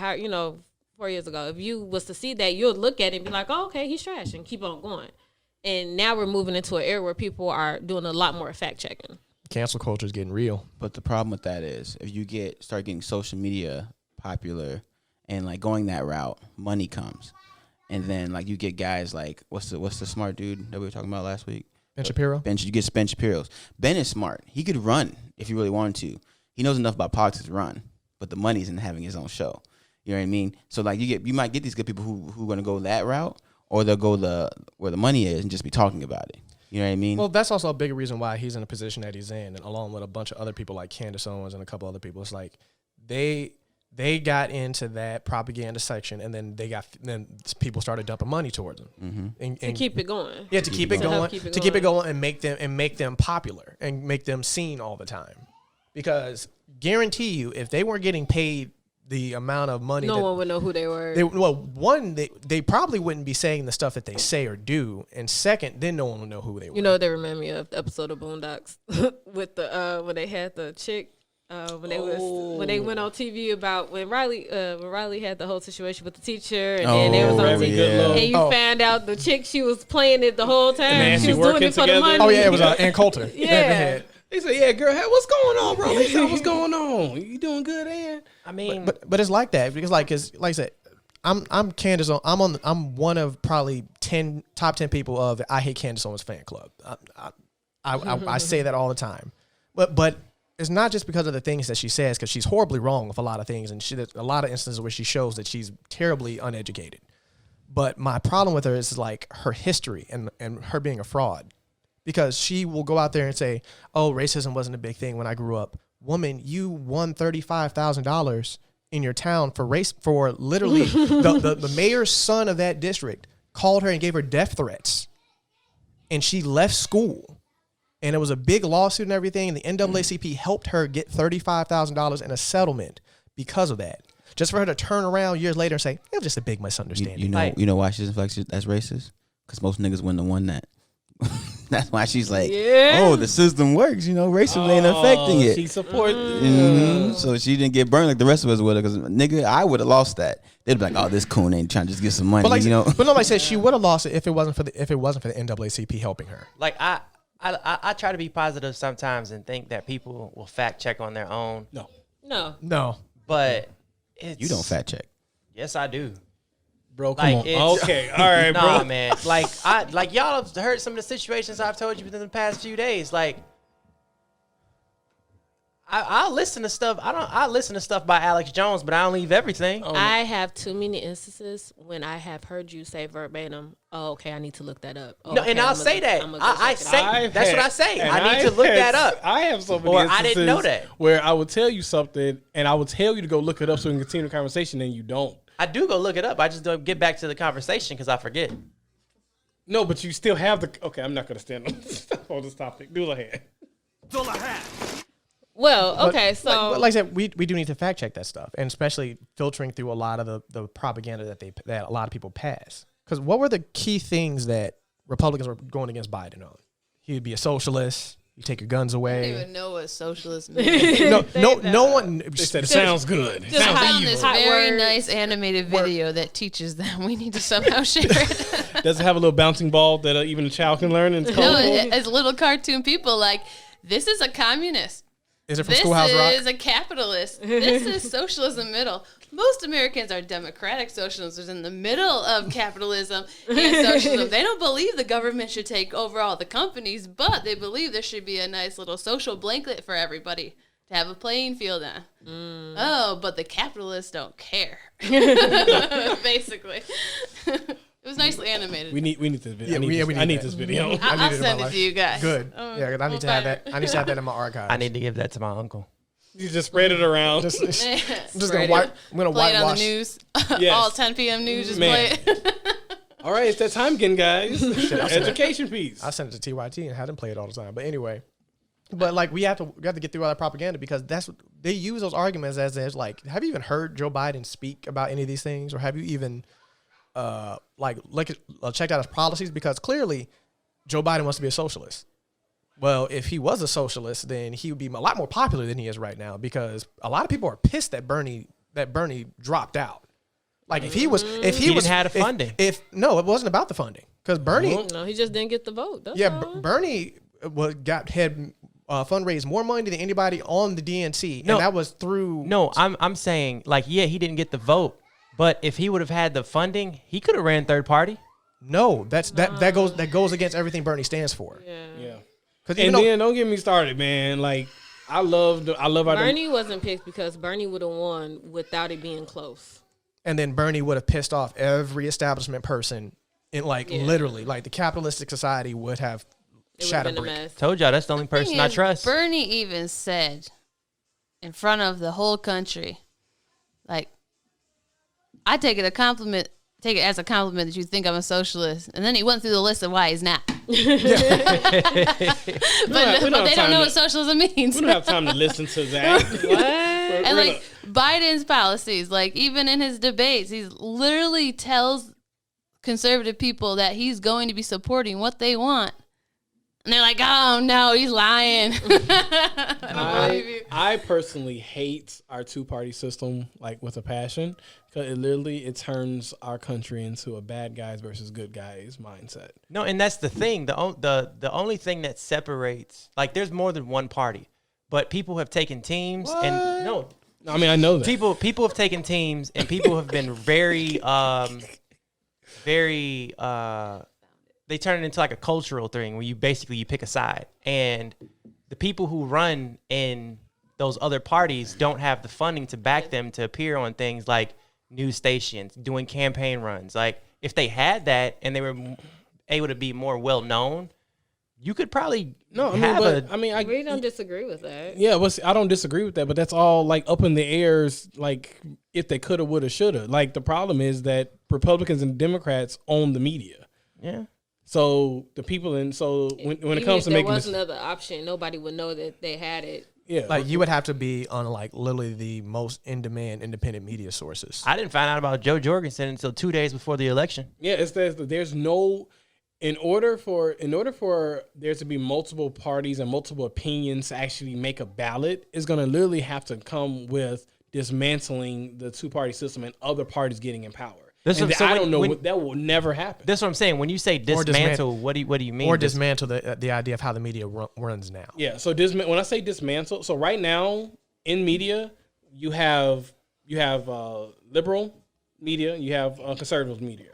4 years ago, if you was to see that, you'll look at it and be like, oh, okay, he's trash, and keep on going. And now we're moving into an era where people are doing a lot more fact checking. Cancel culture is getting real. But the problem with that is if you start getting social media popular and like going that route, money comes. And then like you get guys like what's the smart dude that we were talking about last week? Ben Shapiro. You get Ben Shapiro's. Ben is smart. He could run if he really wanted to. He knows enough about politics to run, but the money's in having his own show. You know what I mean? So like you might get these good people who are gonna go that route, or they'll go where the money is and just be talking about it. You know what I mean? Well, that's also a bigger reason why he's in the position that he's in, and along with a bunch of other people like Candace Owens and a couple other people. It's like they got into that propaganda section, and then people started dumping money towards them. Mm-hmm. And to keep it going. Yeah, to keep it going and make them popular and make them seen all the time. Because guarantee you, if they weren't getting paid the amount of money, no one would know who they were. They probably wouldn't be saying the stuff that they say or do, and second, then no one would know who they were. You know, they remind me of the episode of Boondocks with the when they had the chick when they went on TV about when Riley had the whole situation with the teacher, and then they was on TV, and you found out the chick, she was playing it the whole time. She was doing it for the money. Oh yeah, it was Ann Coulter. Yeah. They said, "Yeah, girl, hey, what's going on, bro? Lisa, what's going on? You doing good, Ann?" I mean, but it's like that because like I said, I'm Candace. I'm one of probably top 10 people of the I Hate Candace Owens fan club. I say that all the time, but it's not just because of the things that she says, because she's horribly wrong with a lot of things, and there's a lot of instances where she shows that she's terribly uneducated. But my problem with her is like her history and her being a fraud, because she will go out there and say, oh, racism wasn't a big thing when I grew up. Woman, you won $35,000 in your town for literally the mayor's son of that district called her and gave her death threats. And she left school. And it was a big lawsuit and everything. And the NAACP helped her get $35,000 in a settlement because of that. Just for her to turn around years later and say, it was just a big misunderstanding. You know why she doesn't feel like that's racist? Because most niggas wouldn't have won that. That's why she's like, oh, the system works. Racism ain't affecting it. She supports. So she didn't get burned like the rest of us would have. Because nigga, I would have lost that. They'd be like, oh, this coon ain't trying to just get some money. But nobody said she would have lost it if it wasn't for the NAACP helping her. Like I try to be positive sometimes and think that people will fact check on their own. No. But you don't fact check. Yes, I do. Bro, come on. Okay, all right, nah, bro. man. Like y'all have heard some of the situations I've told you within the past few days. Like, I'll listen to stuff. I listen to stuff by Alex Jones, but I don't leave everything. I have too many instances when I have heard you say verbatim, "Oh, okay, I need to look that up." Oh, No, okay, and I'll say that. I say that's what I say. I need to look that up. I have so many Or instances I didn't know that. where I would tell you something and I would tell you to go look it up so we can continue the conversation, and you don't. I do go look it up. I just don't get back to the conversation because I forget. No, but you still have the. Okay, I'm not going to stand on this topic. Do ahead. Well, okay, so like I said, we do need to fact check that stuff, and especially filtering through a lot of the propaganda that a lot of people pass. Because what were the key things that Republicans were going against Biden on? He would be a socialist. You take your guns I away. don't even know what socialist means. No one. They said it sounds good. Just Sounds found evil. this This very words. nice animated video that teaches them. We need to somehow share it. Does it have a little bouncing ball that even a child can learn? And it's No, colorful? it's little cartoon people like, this is a communist. Is it from This Schoolhouse Rock? is a capitalist. This is socialism middle. Most Americans are democratic socialists in the middle of capitalism and socialism. They don't believe the government should take over all the companies, but they believe there should be a nice little social blanket for everybody to have a playing field on. Oh, but the capitalists don't care. Basically. It was nicely animated. We need this video. Yeah, we need I need that. this video. I'll send it to you guys. Good. Yeah, 'cause I need to have that. I need to have that in my archives. I need to give that to my uncle. You just spread it around. I'm just Spread gonna it. wipe. I'm gonna Play it on whitewash. the news. Yes. All 10 p.m. news, just Man. play it. All right, it's that time again, guys. Education piece. I sent it to TYT and had them play it all the time. But anyway, but we have to get through all that propaganda, because that's what they use those arguments as like, have you even heard Joe Biden speak about any of these things, or have you even checked out his policies? Because clearly Joe Biden wants to be a socialist. Well, if he was a socialist, then he would be a lot more popular than he is right now, because a lot of people are pissed that Bernie dropped out. Like if he didn't have the funding. No, it wasn't about the funding, because Bernie. No, he just didn't get the vote. That's Yeah, all. Bernie had fundraised more money than anybody on the DNC, No. and that was through. No, I'm saying he didn't get the vote, but if he would have had the funding, he could have ran third party. No, that goes against everything Bernie stands for. Yeah. 'Cause And even though, then don't get me started, man. Like I love our Bernie wasn't picked because Bernie would have won without it being close. and then Bernie would have pissed off every establishment person in literally, like the capitalistic society would have It would shat have a been a brick. mess. Told y'all that's the only person Thing I is, trust. Bernie even said in front of the whole country, like, I take it as a compliment that you think I'm a socialist. And then he went through the list of why he's not. But they don't know what socialism means. We don't have time to listen to that. And like Biden's policies, like even in his debates, he literally tells conservative people that he's going to be supporting what they want. And they're like, oh no, he's lying. I don't believe you. I personally hate our two-party system with a passion, because it turns our country into a bad guys versus good guys mindset. No, and that's the thing. The only thing that separates, there's more than one party, but people have taken teams and no. I mean, I know that. People have taken teams, and people have been very they turn it into a cultural thing where you pick a side, and the people who run in those other parties don't have the funding to back them to appear on things like news stations, doing campaign runs. if they had that and they were able to be more well known, you could probably We don't disagree with that. Yeah, but I don't disagree with that. But that's all like up in the airs. Like if they coulda, woulda, shoulda. Like the problem is that Republicans and Democrats own the media. Yeah. So the people when it comes to making there was another option, nobody would know that they had it. Yeah, like you would have to be on like literally the most in-demand independent media sources. I didn't find out about Joe Jorgensen until 2 days before the election. Yeah, there's no. In order for there to be multiple parties and multiple opinions to actually make a ballot, is going to literally have to come with dismantling the two-party system and other parties getting in power. I don't know that will never happen. That's what I'm saying. When you say dismantle, what do you mean? Or dismantle the idea of how the media runs now. Yeah. So when I say dismantle, so right now in media you have liberal media, you have conservative media.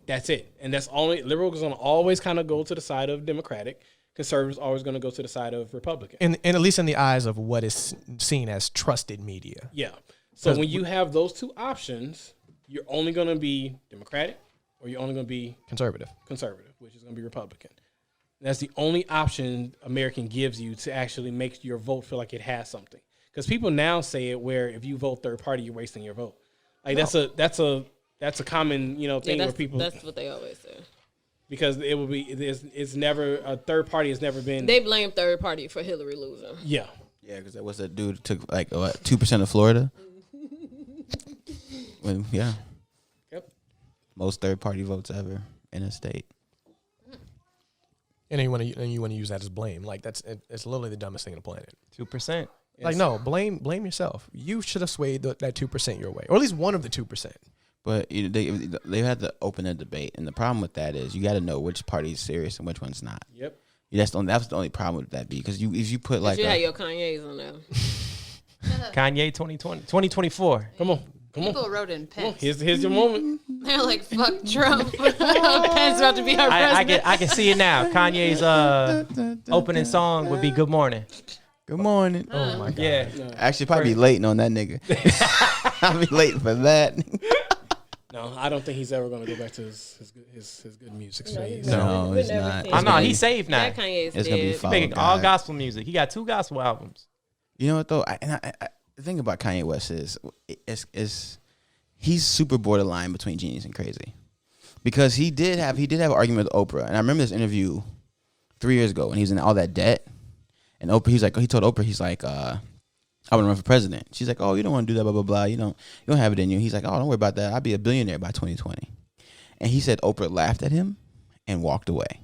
That's it. And that's only liberal is going to always kind of go to the side of Democratic. Conservatives always going to go to the side of Republican. And at least in the eyes of what is seen as trusted media. Yeah. So when you have those two options, you're only going to be Democratic or you're only going to be conservative, which is going to be Republican. And that's the only option American gives you to actually make your vote feel like it has something. Because people now say it where if you vote third party, you're wasting your vote. Like that's a common, thing where people. That's what they always say. Because it will be, it's never a third party has never been. They blame third party for Hillary losing. Yeah, yeah, because that was that dude who took like 2% of Florida. Yeah. Yep. Most third party votes ever in a state. And you want to use that as blame. Like it's literally the dumbest thing on the planet. 2%. Like no, blame yourself. You should have swayed that 2% your way, or at least one of the 2%. But they had to open a debate, and the problem with that is you got to know which party is serious and which one's not. Yep. That's the only problem with that because if you put like you had your Kanye's on there. Kanye 2024. Come on. People wrote in pens. Here's your moment. They're like, fuck Trump. Penn's about to be our president. I can see it now. Kanye's opening song would be Good Morning. Good morning. Oh my God. Yeah. Actually, probably be late on that nigga. I'll be late for that. No, I don't think he's ever going to go back to his good music phase. No, it's not. I'm not. He's saved now. That Kanye's It's gonna be dead. fun. He's making all gospel music. He got 2 gospel albums. You know what though? The thing about Kanye West is he's super borderline between genius and crazy, because he did have an argument with Oprah, and I remember this interview 3 years ago when he was in all that debt, and Oprah he told Oprah he's like I want to run for president. She's like, oh, you don't want to do that, blah blah blah. You don't have it in you. He's like, oh, don't worry about that. I'll be a billionaire by 2020. And he said Oprah laughed at him and walked away.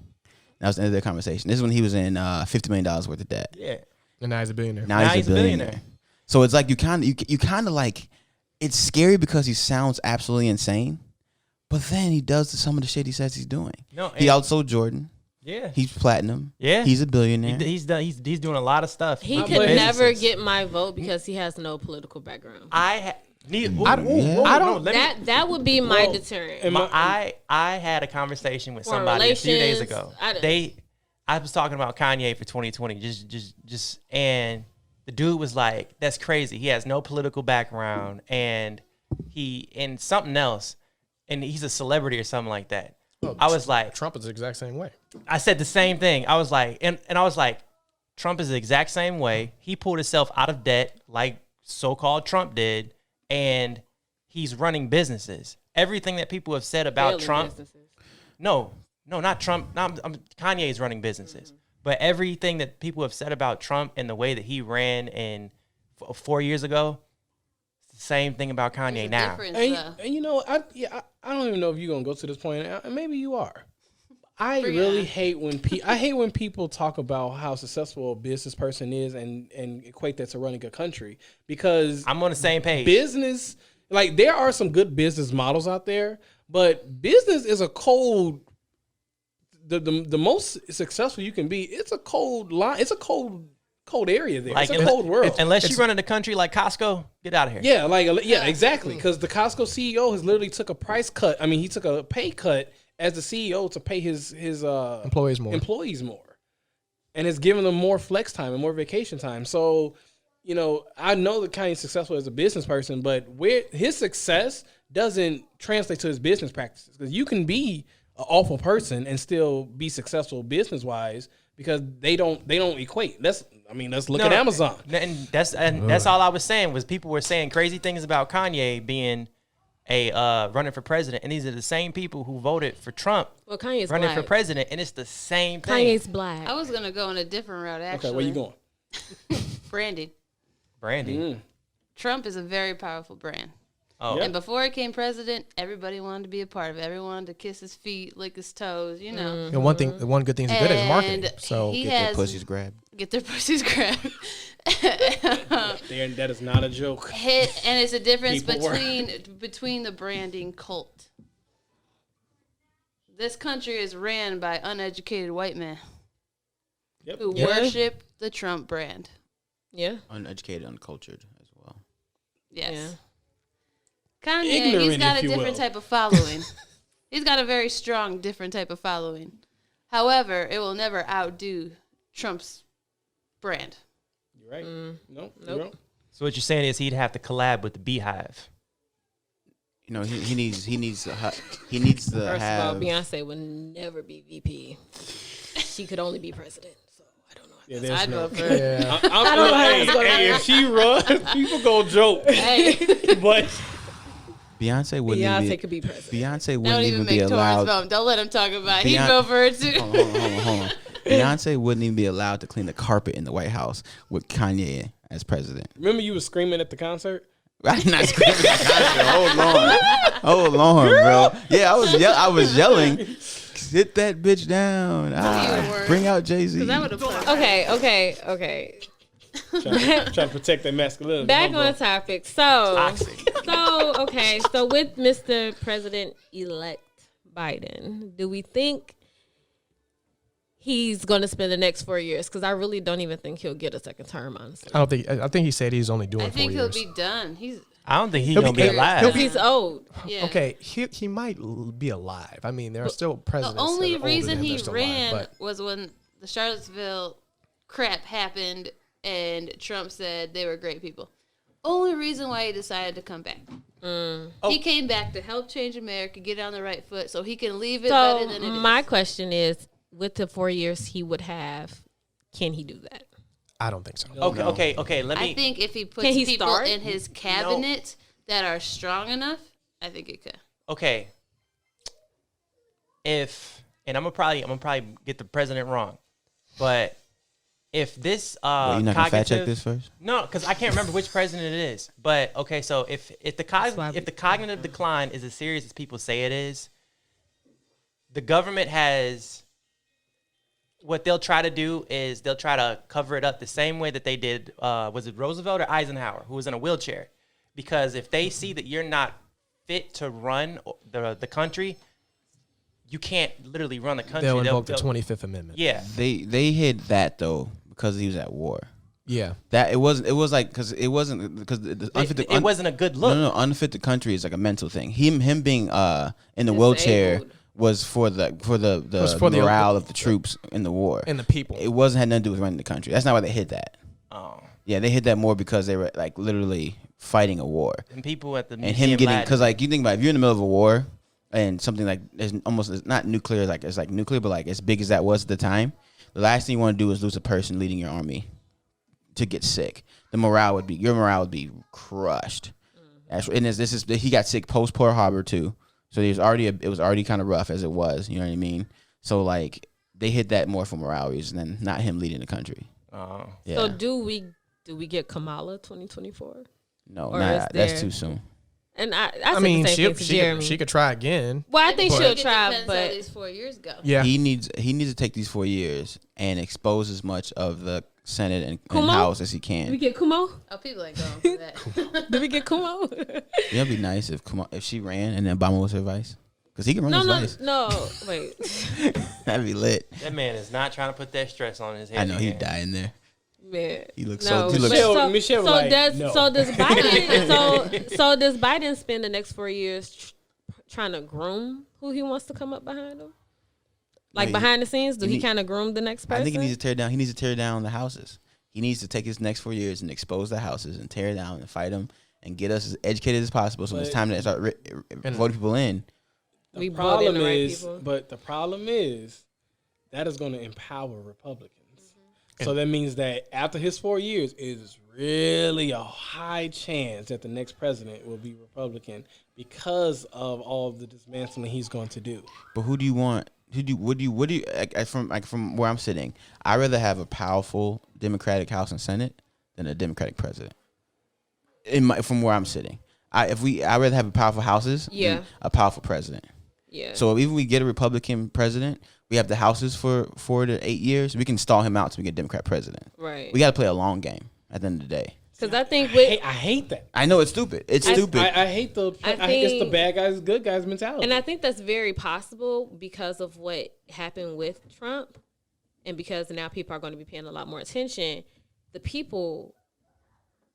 That was the end of their conversation. This is when he was in $50 million worth of debt. Yeah. And now he's a billionaire. Now he's a billionaire. So it's like you kind of like, it's scary because he sounds absolutely insane, but then he does some of the shit he says he's doing. No, he outsold Jordan. Yeah. He's platinum. Yeah. He's a billionaire. He's doing a lot of stuff. He could never get my vote because he has no political background. That would be my deterrent. I had a conversation with somebody a few days ago. I was talking about Kanye for 2020. Just and the dude was like, "That's crazy. He has no political background, and something else, and he's a celebrity or something like that." Oh, I was like, Trump is the exact same way. I said the same thing. I was like, and I was like, Trump is the exact same way. He pulled himself out of debt like so-called Trump did, and he's running businesses. Everything that people have said about Trump. Businesses. No, not Trump. Kanye's running businesses. But everything that people have said about Trump and the way that he ran 4 years ago, it's the same thing about Kanye now. And you know, I don't even know if you're gonna go to this point, and maybe you are. I really hate when people talk about how successful a business person is and equate that to running a country, because I'm on the same page. Business, like there are some good business models out there, but business is a cold. The most successful you can be, it's a cold line. It's a cold area there. Like, it's a cold world. Unless you run in the country like Costco, get out of here. Yeah, exactly. Because the Costco CEO has literally took a price cut. I mean, he took a pay cut as the CEO to pay his employees more, and has given them more flex time and more vacation time. So you know, I know that Kanye's successful as a business person, but where his success doesn't translate to his business practices. Because you can be an awful person and still be successful business wise because they don't equate. Let's look at Amazon. And that's all I was saying was people were saying crazy things about Kanye being a running for president, and these are the same people who voted for Trump. Well, Kanye's running black. for president, and it's the same thing. Kanye's black. I was gonna go in a different route. Actually, Okay, where you going? branding. Branding. Trump is a very powerful brand. Oh, Yep. And before he became president, everybody wanted to be a part of it. Everyone wanted to kiss his feet, lick his toes, you know. And one good thing he's good at is marketing. And So he Get their has pussies grabbed. get their pussies grabbed. That is not a joke. And it's a difference People were- between the branding cult. This country is ran by uneducated white men Yep. who Yeah. worship the Trump brand. Yeah. Uneducated, uncultured as well. Yes. Yeah. Kanye, Ignorant, he's got if a you different will. type of following. He's got a very strong, different type of following. However, it will never outdo Trump's brand. You're right. Nope. Nope. You're wrong. so what you're saying is he'd have to collab with the Beehive. You know, he needs to First have. of all, Beyonce would never be VP. She could only be president. So I don't know. Yeah, there's I'd no. vote for her. yeah. I don't know how it's gonna hey, if she runs, people gonna joke. Hey, But Beyonce wouldn't Beyonce even could be president. Beyonce That wouldn't would even even be make Torrance allowed. vote. Don't let him talk about it. He'd Beyonce- vote for her too. Hold on. Beyonce wouldn't even be allowed to clean the carpet in the White House with Kanye as president. remember, you was screaming at the concert. I did not scream at the concert. Hold on, bro. Yeah, I was yelling. Sit that bitch down. were. Bring out Jay-Z. That would have put Okay. Trying to protect their masculinity. Back Huh, on bro? topic. Toxic. So with Mr. President-elect Biden, do we think he's going to spend the next 4 years? Because I really don't even think he'll get a second term, honestly. I think he said he's only doing I 4 think years. he'll be done. I don't think he's He'll gonna be- be he'll alive. He's old. Yeah. Okay, he might be alive. I mean, there are still presidents. The only that are older reason than him that he are still alive, ran but was when the Charlottesville crap happened and Trump said they were great people. Only reason why he decided to come back. He came back to help change America, get on the right foot, so he can leave it better So than it is. my question is, with the 4 years he would have, can he do that? I don't think so. Okay. Let me. I think if he puts Can he people start? in his cabinet that are strong enough, I think it could. Okay. And I'm gonna probably get the president wrong, but if this You're not gonna fact check this first? No, because I can't remember which president it is. But okay, so if the cognitive decline is as serious as people say it is, the government has. What they'll try to do is they'll try to cover it up the same way that they did. Was it Roosevelt or Eisenhower, who was in a wheelchair? Because if they see that you're not fit to run the country, you can't literally run the country. They'll invoke the 25th Amendment. Yeah. They hid that though because he was at war. Yeah. That it was like because it wasn't because It wasn't a good look. No, unfit to country is like a mental thing. Him being in the wheelchair Disabled. was for the morale of the troops in the war And the people. It wasn't had nothing to do with running the country. That's not why they hid that. Oh. Yeah, they hid that more because they were like literally fighting a war. And people at the And him getting because like you think about it, if you're in the middle of a war and something like is almost it's not nuclear like it's like nuclear but like as big as that was at the time, the last thing you want to do is lose a person leading your army to get sick. Your morale would be crushed. And he got sick post Pearl Harbor too, so it was already kind of rough as it was. You know what I mean? So like they hit that more for morale reasons than not him leading the country. Oh. Yeah. So do we get Kamala 2024? No, or nah, is that's there- too soon. And I mean, the same thing to Jeremy. she could try again. Well, I think But- she'll It try, depends how but these 4 years go. Yeah. He needs to take these 4 years and expose as much of the Senate and Kumo? House as he do we can. get Kumo? Oh, people ain't going for that. Do we get Kumo? It'd be nice if she ran and then Obama was her vice, because he can run no, his no, vice. no. Wait, That'd be lit. That man is not trying to put that stress on his head. I know he'd again. die in there. man. He looks No, so. He looks. but Michelle was like, does no. so does Biden does Biden spend the next 4 years trying to groom who he wants to come up behind him? Like Wait, behind the scenes, do he he need- kind of groom the next person? I think he needs to tear down. He needs to tear down the houses. He needs to take his next 4 years and expose the houses and tear it down and fight them and get us as educated as possible. So when it's time to start voting people in. The problem is that is going to empower Republicans. So that means that after his 4 years, it is really a high chance that the next president will be Republican because of all the dismantling he's going to do. But who do you want? From where I'm sitting, I'd rather have a powerful Democratic House and Senate than a Democratic president. From where I'm sitting, I'd rather have a powerful houses than a powerful president. Yeah. So if we get a Republican president, we have the houses for 4 to 8 years. We can stall him out till we get a Democrat president. Right. We got to play a long game at the end of the day. Because I think I hate that. I know it's stupid. It's stupid. I hate it's the bad guys, good guys mentality. And I think that's very possible because of what happened with Trump, and because now people are going to be paying a lot more attention. The people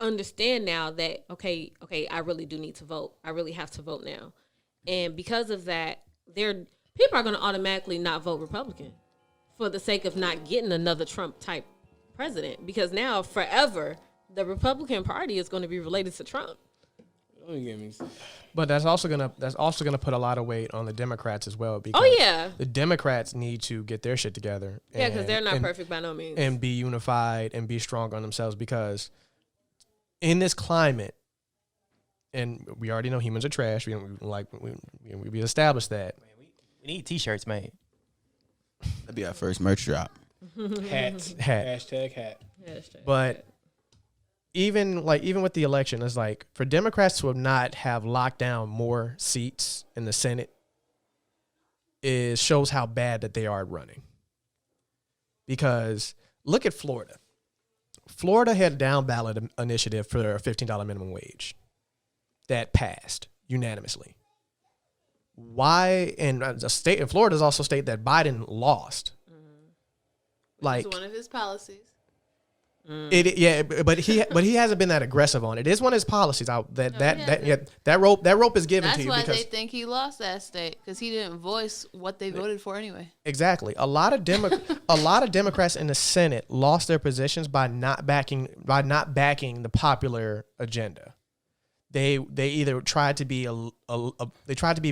understand now that okay, I really do need to vote. I really have to vote now, and because of that, people are going to automatically not vote Republican for the sake of not getting another Trump type president, because now forever the Republican Party is going to be related to Trump. But that's also gonna put a lot of weight on the Democrats as well, because the Democrats need to get their shit together. Yeah, because they're not perfect by no means. And be unified and be strong on themselves, because in this climate, and we already know humans are trash. We established that. We need T-shirts made. That'd be our first merch drop. Hats. Hashtag hat. But even with the election, it's like for Democrats to not have locked down more seats in the Senate shows how bad that they are running. Because look at Florida. Florida had a down ballot initiative for a $15 minimum wage that passed unanimously. Why? And Florida is also a state that Biden lost. It's one of his policies. But he hasn't been that aggressive on it. It is one of his policies. That rope is given to you. That's why they think he lost that state, because he didn't voice what they voted for anyway. Exactly. A lot of Democrats in the Senate lost their positions by not backing the popular agenda. They either tried to be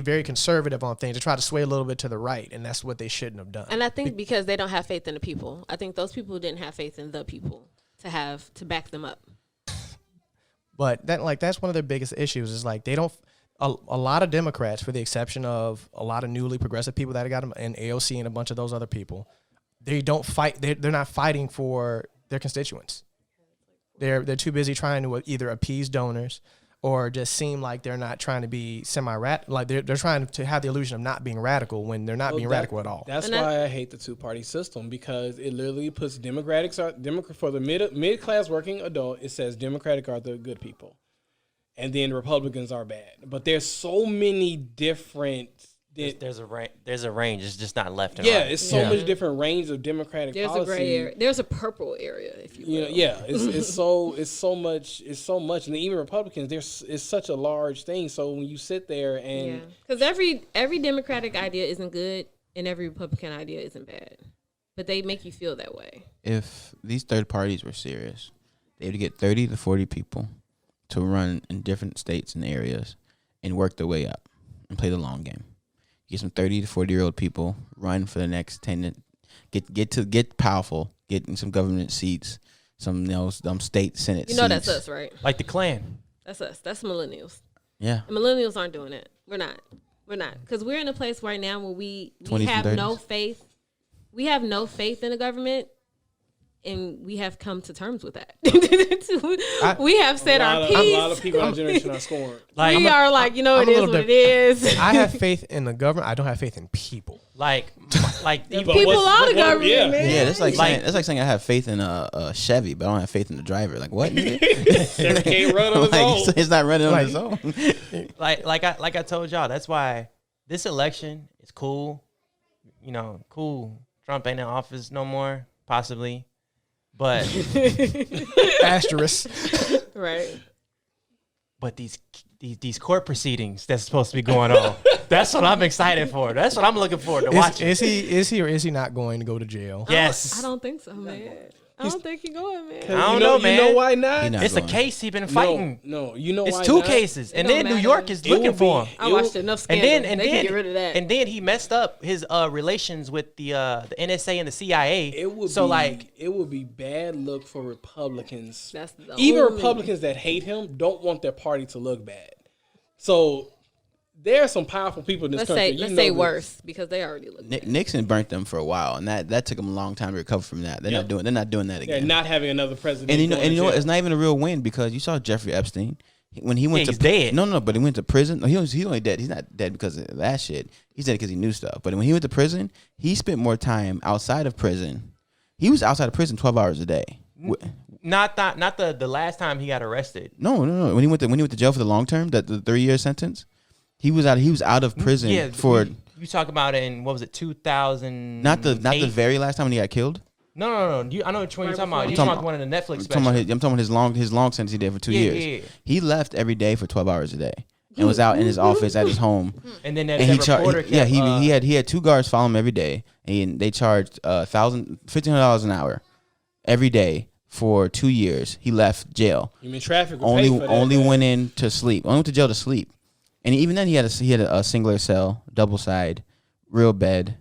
very conservative on things. They tried to sway a little bit to the right, and that's what they shouldn't have done. And I think because they don't have faith in the people. I think those people didn't have faith in the people to back them up. But that's one of their biggest issues is like they don't. A lot of Democrats, for the exception of a lot of newly progressive people that got them, and AOC and a bunch of those other people, they don't fight. They're not fighting for their constituents. They're too busy trying to either appease donors or just seem like they're not trying to be semi-radical. Like they're trying to have the illusion of not being radical when they're not being radical at all. That's why I hate the two-party system, because it literally puts for the mid-class working adult, it says Democratic are the good people, and then Republicans are bad. But there's so many different. There's a range. It's just not left and right. right. It's so much different range of Democratic policy. There's a gray area. There's a purple area, if you will. It's so much, and then even Republicans, it's such a large thing. So when you sit there and because every Democratic idea isn't good and every Republican idea isn't bad, but they make you feel that way. If these third parties were serious, they would get 30 to 40 people to run in different states and areas and work their way up and play the long game. Get some 30 to 40-year-old people, run for the next 10, get powerful, get in some government seats, some state senate seats. That's us, right? Like the Klan. That's us. That's millennials. Yeah. And millennials aren't doing it. We're not. Because we're in a place right now where we have no faith. We have no faith in the government. And we have come to terms with that. We have said our piece. A lot of people in our generation are scorned. It is what it is. I have faith in the government. I don't have faith in people. People are the government, man. Yeah, that's like saying I have faith in a Chevy, but I don't have faith in the driver. Like what? Chevy can't run on his own. It's not running on his own. like I told y'all, that's why this election is cool. Cool. Trump ain't in office no more, possibly. But asterisk, right? But these court proceedings that's supposed to be going on, that's what I'm excited for. That's what I'm looking forward to watching. Is he or is he not going to go to jail? Yes. I don't think so, man. I don't think he going, man. I don't know, man. You know why not? He not It's a going. case he been fighting. No, you know It's why two not? cases, and don't then New matter. York is It looking will for be- him. I watched enough And scandals. then They can get rid of that. and then he messed up his relations with the NSA and the CIA. It would so be, like it would be bad look for Republicans. That's the Even only- Republicans that hate him don't want their party to look bad. So there are some powerful people in this Let's country. say You let's know say this. worse because they already look. bad. Nixon burnt them for a while, and that took them a long time to recover from that. They're Yep. not doing that They're again. not having another president. And you know, going to what? jail. It's not even a real win because you saw Jeffrey Epstein when he went Yeah, to he's dead. No, but he went to prison. No, he's only dead. He's not dead because of that shit. He's dead because he knew stuff. But when he went to prison, he spent more time outside of prison. He was outside of prison 12 hours a day. not the last time he got arrested. No. When he went to jail for the long term, the 3-year sentence, he was out of prison Yeah, for you talk about it in what was it 2000? not the very last time when he got killed. No. I know which one you're talking about. You're talking- talking about one in the Netflix I'm special. talking about his long sentence he did for 2 Yeah, years. yeah. He left every day for 12 hours a day and was out in his office at his home. And then that, And that reporter kept, he had 2 guards follow him every day, and they charged $1,500 an hour every day for 2 years. He left jail. Human traffic would pay for that, Only man. went in to sleep. Only went to jail to sleep, and even then he had a singular cell, double side, real bed.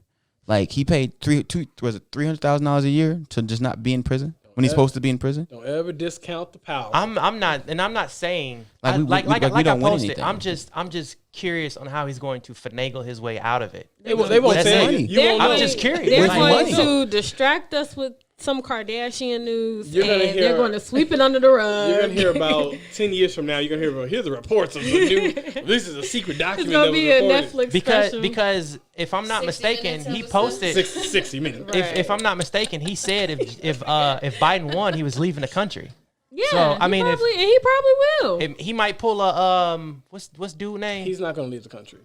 Like he paid $300,000 a year to just not be in prison when he's supposed to be in prison. Don't ever discount the power. I'm not saying Like, we like don't I win posted. anything. I'm just curious on how he's going to finagle his way out of it. they won't That's tell it. you. You They're won't I'm know. going- just curious. They're Like, going money. to distract us with some Kardashian news, You're gonna and hear- they're going to sweep it under the rug. You're gonna hear about 10 years from now. You're gonna hear about here's the reports of the new. This is a secret It's document going that to was be a reported. Netflix because special. because if I'm not 60 mistaken, minutes he episode? posted 60 minutes. if I'm not mistaken, he said if Biden won, he was leaving the country. yeah, so, I mean, he probably will. He might pull a what's dude name? He's not gonna leave the country.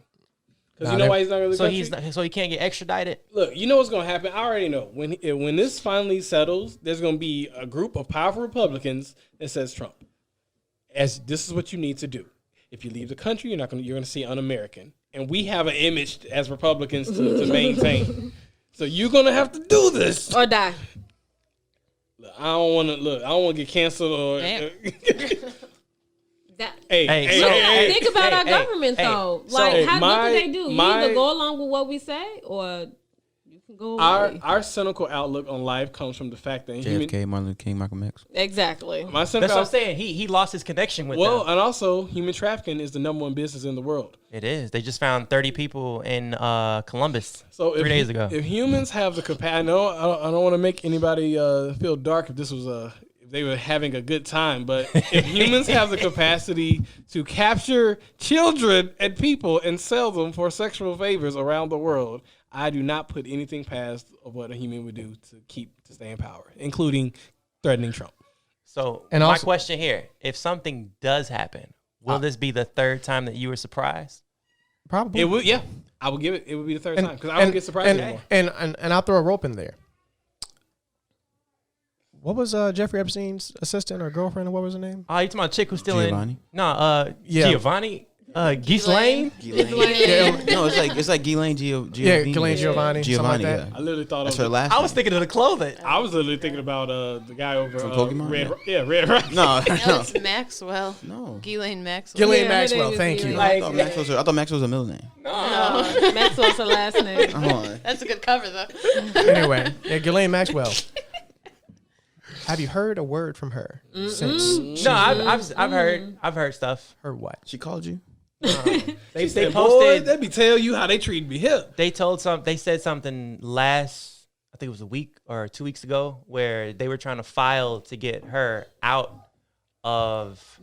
Because you know why he's not gonna leave the country? So he can't get extradited. Look, you know what's going to happen. I already know. When this finally settles, there's going to be a group of powerful Republicans that says Trump, as this is what you need to do. If you leave the country, you're going to see un-American, and we have an image as Republicans to maintain. So you're going to have to do this. Or die. Look, I don't want to get canceled or. Damn. That, Hey, look, so- think about our hey, government hey, though. so- Like, what my- do they do? You my- either go along with what we say, or you can go away. Our cynical outlook on life comes from the fact that JFK, Martin Luther King, Malcolm X. Exactly. my That's cynical what I'm saying. He lost his connection with well, them. and also human trafficking is the #1 business in the world. It is. They just found 30 people in Columbus So 3 days ago. if humans have the capacity, I know I don't want to make anybody feel dark if this was if they were having a good time, but if humans have the capacity to capture children and people and sell them for sexual favors around the world, I do not put anything past of what a human would do to stay in power, including threatening Trump. So And my also- question here: if something does happen, will this be the third time that you were surprised? Probably. It would, yeah, I would give it. It would be the third time because I don't get surprised and, anymore. And I'll throw a rope in there. What was Jeffrey Epstein's assistant or girlfriend, or what was her name? Oh, you talking about a chick who's still Giovanni? in? No, Yeah. Giovanni, Ghislaine. No, it's like Ghislaine Yeah, Giovanni. Ghislaine Giovanni. Giovanni, something like yeah. I literally thought That's of her last I was name. thinking of the clothing. I was literally thinking about the guy over From Pokemon? Red. Yeah, Red. Right? No, Alex Maxwell. no. Ghislaine Maxwell. Ghislaine Yeah, her Maxwell. name is Thank you. Ghislaine. I thought Max was a middle name. Maxwell's her last name. Hold on. That's a good cover, though. Anyway, yeah, Ghislaine Maxwell. Have you heard a word from her since? No, I've heard stuff. Her what? She called you? They Boy, posted. let me tell you how they treated me here. They said something last, I think it was a week or 2 weeks ago, where they were trying to file to get her out of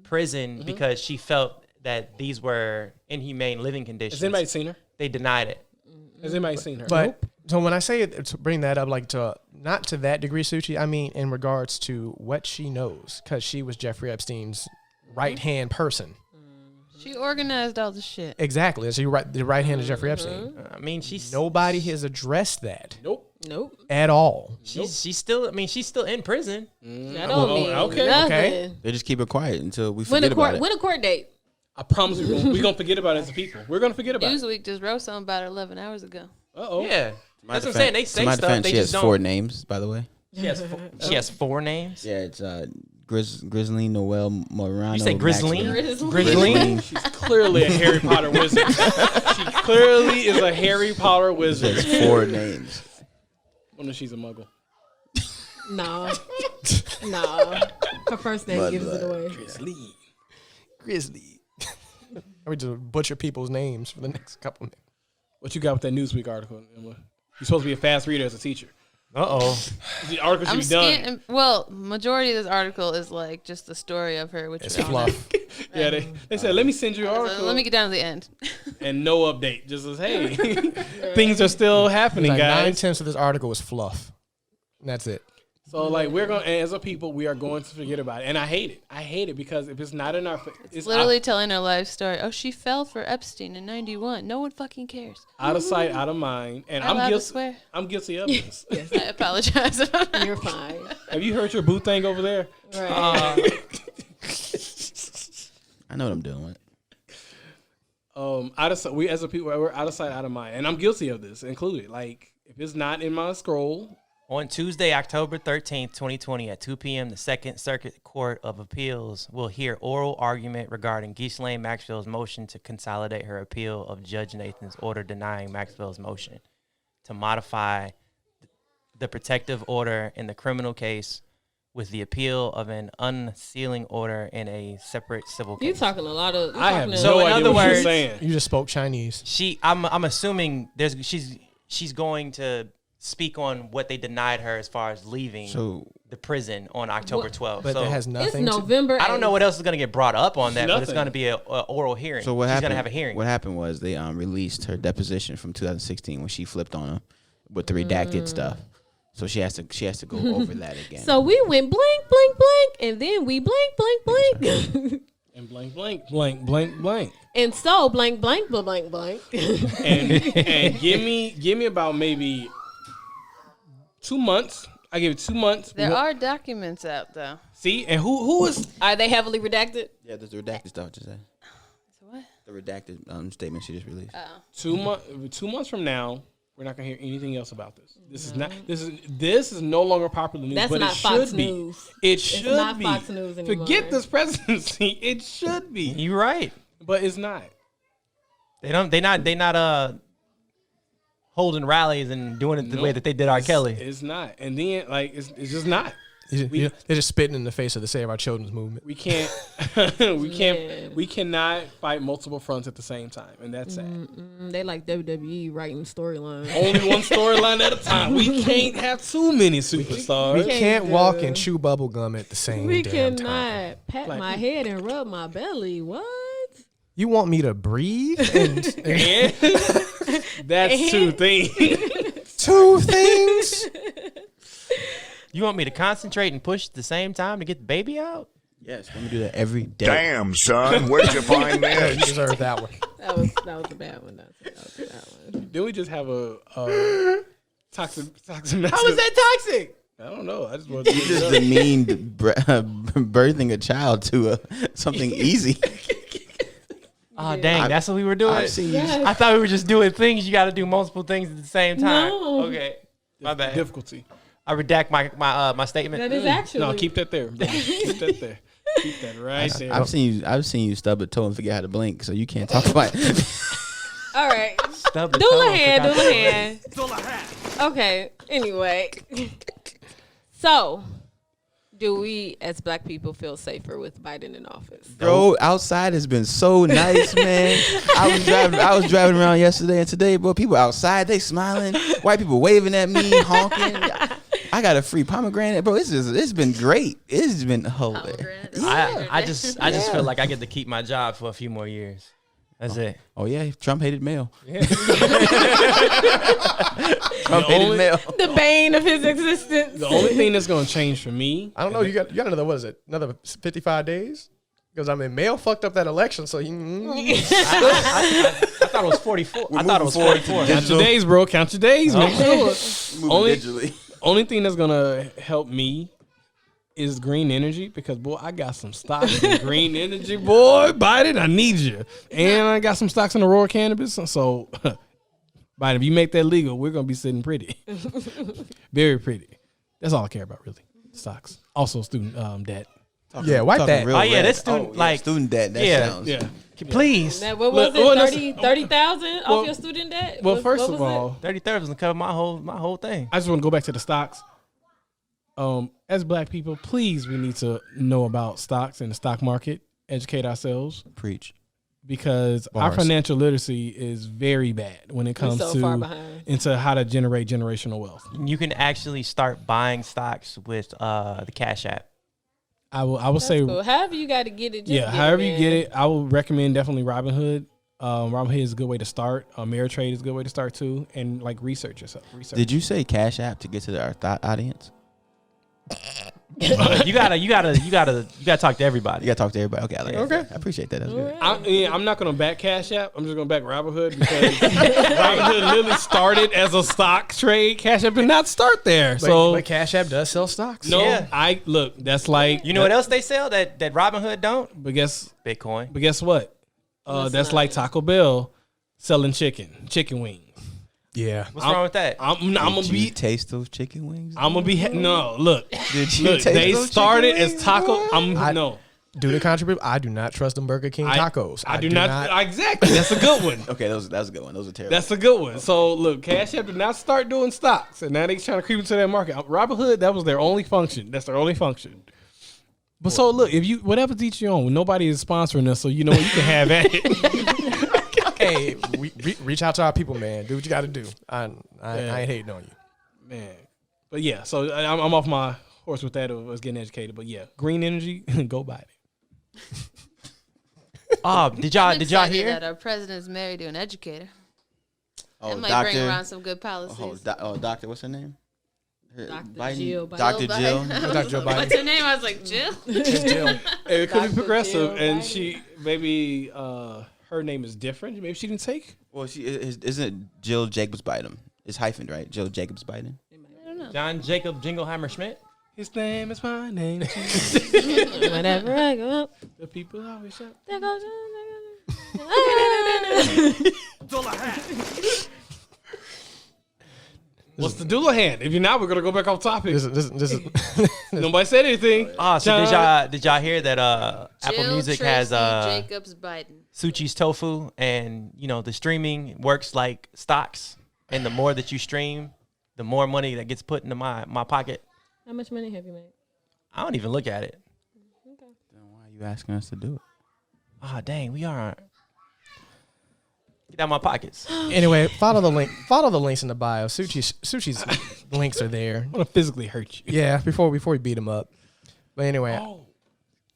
prison because she felt that these were inhumane living conditions. Has anybody seen her? They denied it. Has anybody seen her? But so when I say it, to bring that up, like to not to that degree, Suchi, I mean in regards to what she knows, because she was Jeffrey Epstein's right hand person. She organized all the shit. Exactly, so the right hand of Jeffrey Epstein. I mean, she's Nobody has addressed that Nope. Nope. at all. she's still. I mean, she's still in prison. That don't mean okay. nothing. Okay. They just keep her quiet until we When forget about it. when a court date? I promise we're going to forget about it as a people. We're going to forget about it. Newsweek just wrote something about her 11 hours ago. Uh-oh. Yeah, To my that's what I'm saying. They to say my stuff. defense, They she has just 4 don't. names, by the way. She has 4 names. Yeah, it's Grizzly, Noel, Morano. You say Grizzly? Grizzly. She's clearly a Harry Potter wizard. She clearly is a Harry Potter wizard. There's 4 names. Wonder if she's a muggle. No. Her first name gives it away. Grizzly. We just butcher people's names for the next couple minutes. What you got with that Newsweek article, Emma? You're supposed to be a fast reader as a teacher. The article should be done. Well, majority of this article is like just the story of her, which It's we don't fluff. Yeah, they said, let me send you an know. article. So let me get down to the end. And no update. Just as, hey, things are still happening, Like guys. 9/10 of this article is fluff. And that's it. So, like, we're going to, as a people, we are going to forget about it. And I hate it. I hate it because if it's not in our, it's Literally telling her life story. Oh, she fell for Epstein in '91. No one fucking cares. out of sight, out of mind. And Am I allowed I'm to guilty. swear? I'm guilty of this. I apologize. You're fine. Have you heard your boo thing over there? Right. I know what I'm doing with. Out of sight, we as a people, we're out of sight, out of mind. And I'm guilty of this, included. Like, if it's not in my scroll. On Tuesday, October 13th, 2020 at 2 p.m., the Second Circuit Court of Appeals will hear oral argument regarding Ghislaine Maxwell's motion to consolidate her appeal of Judge Nathan's order denying Maxwell's motion to modify the protective order in the criminal case with the appeal of an unsealing order in a separate civil case. You talking a lot of. I have So no in idea other what you're words- saying. You just spoke Chinese. I'm assuming she's going to speak on what they denied her as far as leaving the prison on October 12th. But so it has It's nothing November. I don't know what else is going to get brought up on that, but it's Nothing. going to be a oral hearing. So what She's happened? going to have a hearing. What happened was they released her deposition from 2016 when she flipped on him with the redacted stuff. So she has to go over that again. So we went blank, blank, blank, and then we blank, blank, blank. And blank, blank, blank, blank, blank. And so blank, blank, blank, blank. And give me about maybe 2 months. I give it 2 months. There are documents out though. See, and who is Are they heavily redacted? yeah, there's the redacted stuff. Just said What? the redacted statement she just released. 2 months? 2 months from now, we're not gonna hear anything else about this. This is no longer popular news. That's but not it Fox should be. News. It should not be. Fox News anymore. Forget this presidency. It should be, You're right. but it's not. They not holding rallies and doing it the way that they did R. Kelly. It's not. And then it's just not. They're just spitting in the face of the Save Our Children's movement. We can't. We cannot fight multiple fronts at the same time, and that's sad. They like WWE writing storylines. Only one storyline at a time. We can't have too many superstars. We can't walk and chew bubble gum at the same We damn cannot time. pat my head and rub my belly. What? You want me to breathe? And That's two things. two things? You want me to concentrate and push at the same time to get the baby out? Yes, let me do that every day. Damn, son, where'd you find Yeah, you this? deserve that one. That was a bad one. That was a bad one. Then we just have a toxic. How is that toxic? I don't know. I just want to You just demeaned birthing a child to something easy. Oh, dang, that's what we were doing? I've seen you. I thought we were just doing things. You got to do multiple things at the same time. No. Okay, my bad. difficulty. I redact my statement. That is actually. No, keep that there. Keep that there. Keep that right there. I've seen you stub a toe and forget how to blink, so you can't talk about it. All right. Stub the Do toe, a hand. forgot Do to- a hand. Okay. Anyway. So, do we as black people feel safer with Biden in office? Bro, outside has been so nice, man. I was driving around yesterday and today, bro. People outside, they smiling. White people waving at me, honking. I got a free pomegranate, bro. It's been great. It's been hilarious. I just feel like I get to keep my job for a few more years. That's it. Oh yeah, Trump hated mail. Trump The hated only- mail. The bane of his existence. The only thing that's gonna change for me. I don't know. You got another, what is it? Another 55 days? Because, I mean, mail fucked up that election, so I thought it was 44. I thought it was 44. Count your days, bro. Count your days. Make sure. Moving digitally. Only thing that's gonna help me is green energy, because boy, I got some stocks in green energy. Boy, Biden, I need you. And I got some stocks in the raw cannabis. So, Biden, if you make that legal, we're gonna be sitting pretty, very pretty. That's all I care about, really. Stocks. Also, student debt. Yeah, wipe that. Oh yeah, that's student student debt. That sounds. Yeah. Please. Now, what was Well, it? 30,000 off your student debt? Well, What first was of all, 30,000 to cover my whole thing. I just want to go back to the stocks. As black people, please, we need to know about stocks and the stock market, educate ourselves. Preach. Because our financial literacy is very bad when it comes so far to behind. into how to generate generational wealth. You can actually start buying stocks with the Cash App. I will say, Cool. However you got to get it. Just however you get it, I will recommend definitely Robinhood. Robinhood is a good way to start. Ameritrade is a good way to start too, and like research yourself. Did you say Cash App to get to our audience? You gotta talk to everybody. You gotta talk to everybody. Okay, I like Okay. that. I appreciate that. That's good. I'm not gonna back Cash App. I'm just gonna back Robinhood because Robinhood literally started as a stock trade. Cash App did not start there. But Cash App does sell stocks. No, Yeah. look. That's like You know what else they sell that Robinhood don't? But guess Bitcoin. what? That's like Taco Bell selling chicken wings. Yeah. What's wrong with that? I'm gonna Did you taste those chicken wings? I'm gonna be no. Look, Did you look. taste They those started chicken as wings? taco. No. Due to contribute, I do not trust them Burger King tacos. I do not. Exactly. That's a good one. Okay, that was a good one. Those are terrible. That's a good one. So look, Cash App did not start doing stocks, and now they trying to creep into that market. Robinhood, that was their only function. That's their only function. But so look, if you whatever's each your own, nobody is sponsoring us, so you know you can have at it. Hey, reach out to our people, man. Do what you got to do. I ain't hating on you, Man. But yeah, so I'm off my horse with that of us getting educated. But yeah, green energy, go buy it. Did y'all hear that our president is married to an educator? Oh, That might doctor. bring around some good policies. Doctor. What's her name? Jill Biden. Dr. Jill. Dr. Joe Biden. What's her name? I was like, Jill. It's Jill. It could be Dr. progressive, Jill and Biden. she maybe her name is different. Maybe she didn't take. Well, isn't it Jill Jacobs Biden? It's hyphened, right? Jill Jacobs Biden. I don't know. John Jacob Jingleheimer Schmidt? His name is my name. Whenever I go up, The people always shout. there goes. What's the Doulahan? If you're not, we're gonna go back off topic. This is Nobody said anything. So did y'all hear that Apple Jill Music Tracy has Jacobs Biden. Suchi's Tofu, and the streaming works like stocks, and the more that you stream, the more money that gets put into my pocket. How much money have you made? I don't even look at it. Then why are you asking us to do it? Ah, dang, we aren't. Get out my pockets. Anyway, follow the link. Follow the links in the bio. Suchi's links are there. I want to physically hurt you. Yeah, before we beat him up. But anyway,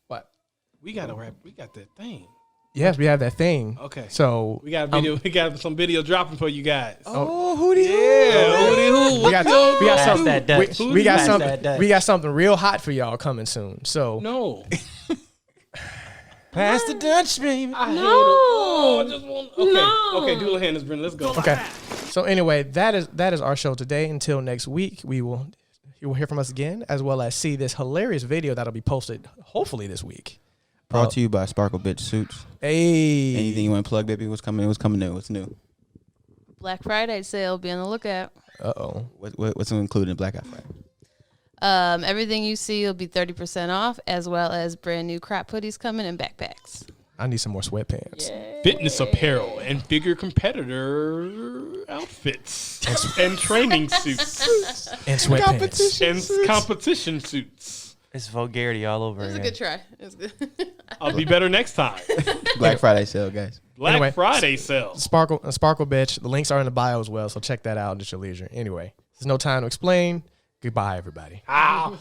what? We got that thing. Yes, we have that thing. Okay. So We got a video. We got some video dropping for you guys. oh, hootie Yeah, hootie hoo. we got Pass something. that Dutch. We got Pass something. that Dutch. We got something real hot for y'all coming soon. So No. Pass the Dutch, baby. I hate it. Oh, I No. just want. Okay. No. Okay. Doulahan is Brent. Let's go. okay. So anyway, that is our show today. Until next week, you will hear from us again, as well as see this hilarious video that'll be posted hopefully this week. Brought to you by Sparkle Bitch Suits. Hey, Anything you want to plug, baby? What's coming? What's coming new? What's new? Black Friday sale. Be on the lookout. What's included in Black Friday? Everything you see will be 30% off, as well as brand new crop hoodies coming and backpacks. I need some more sweatpants. Fitness apparel and figure competitor outfits and training suits And sweatpants. and competition suits. It's vulgarity all over It was a again. good try. It was good. I'll be better next time. Black Friday sale, guys. Black Anyway. Friday sale. Sparkle bitch. The links are in the bio as well, so check that out at your leisure. Anyway, there's no time to explain. Goodbye, everybody. Ow.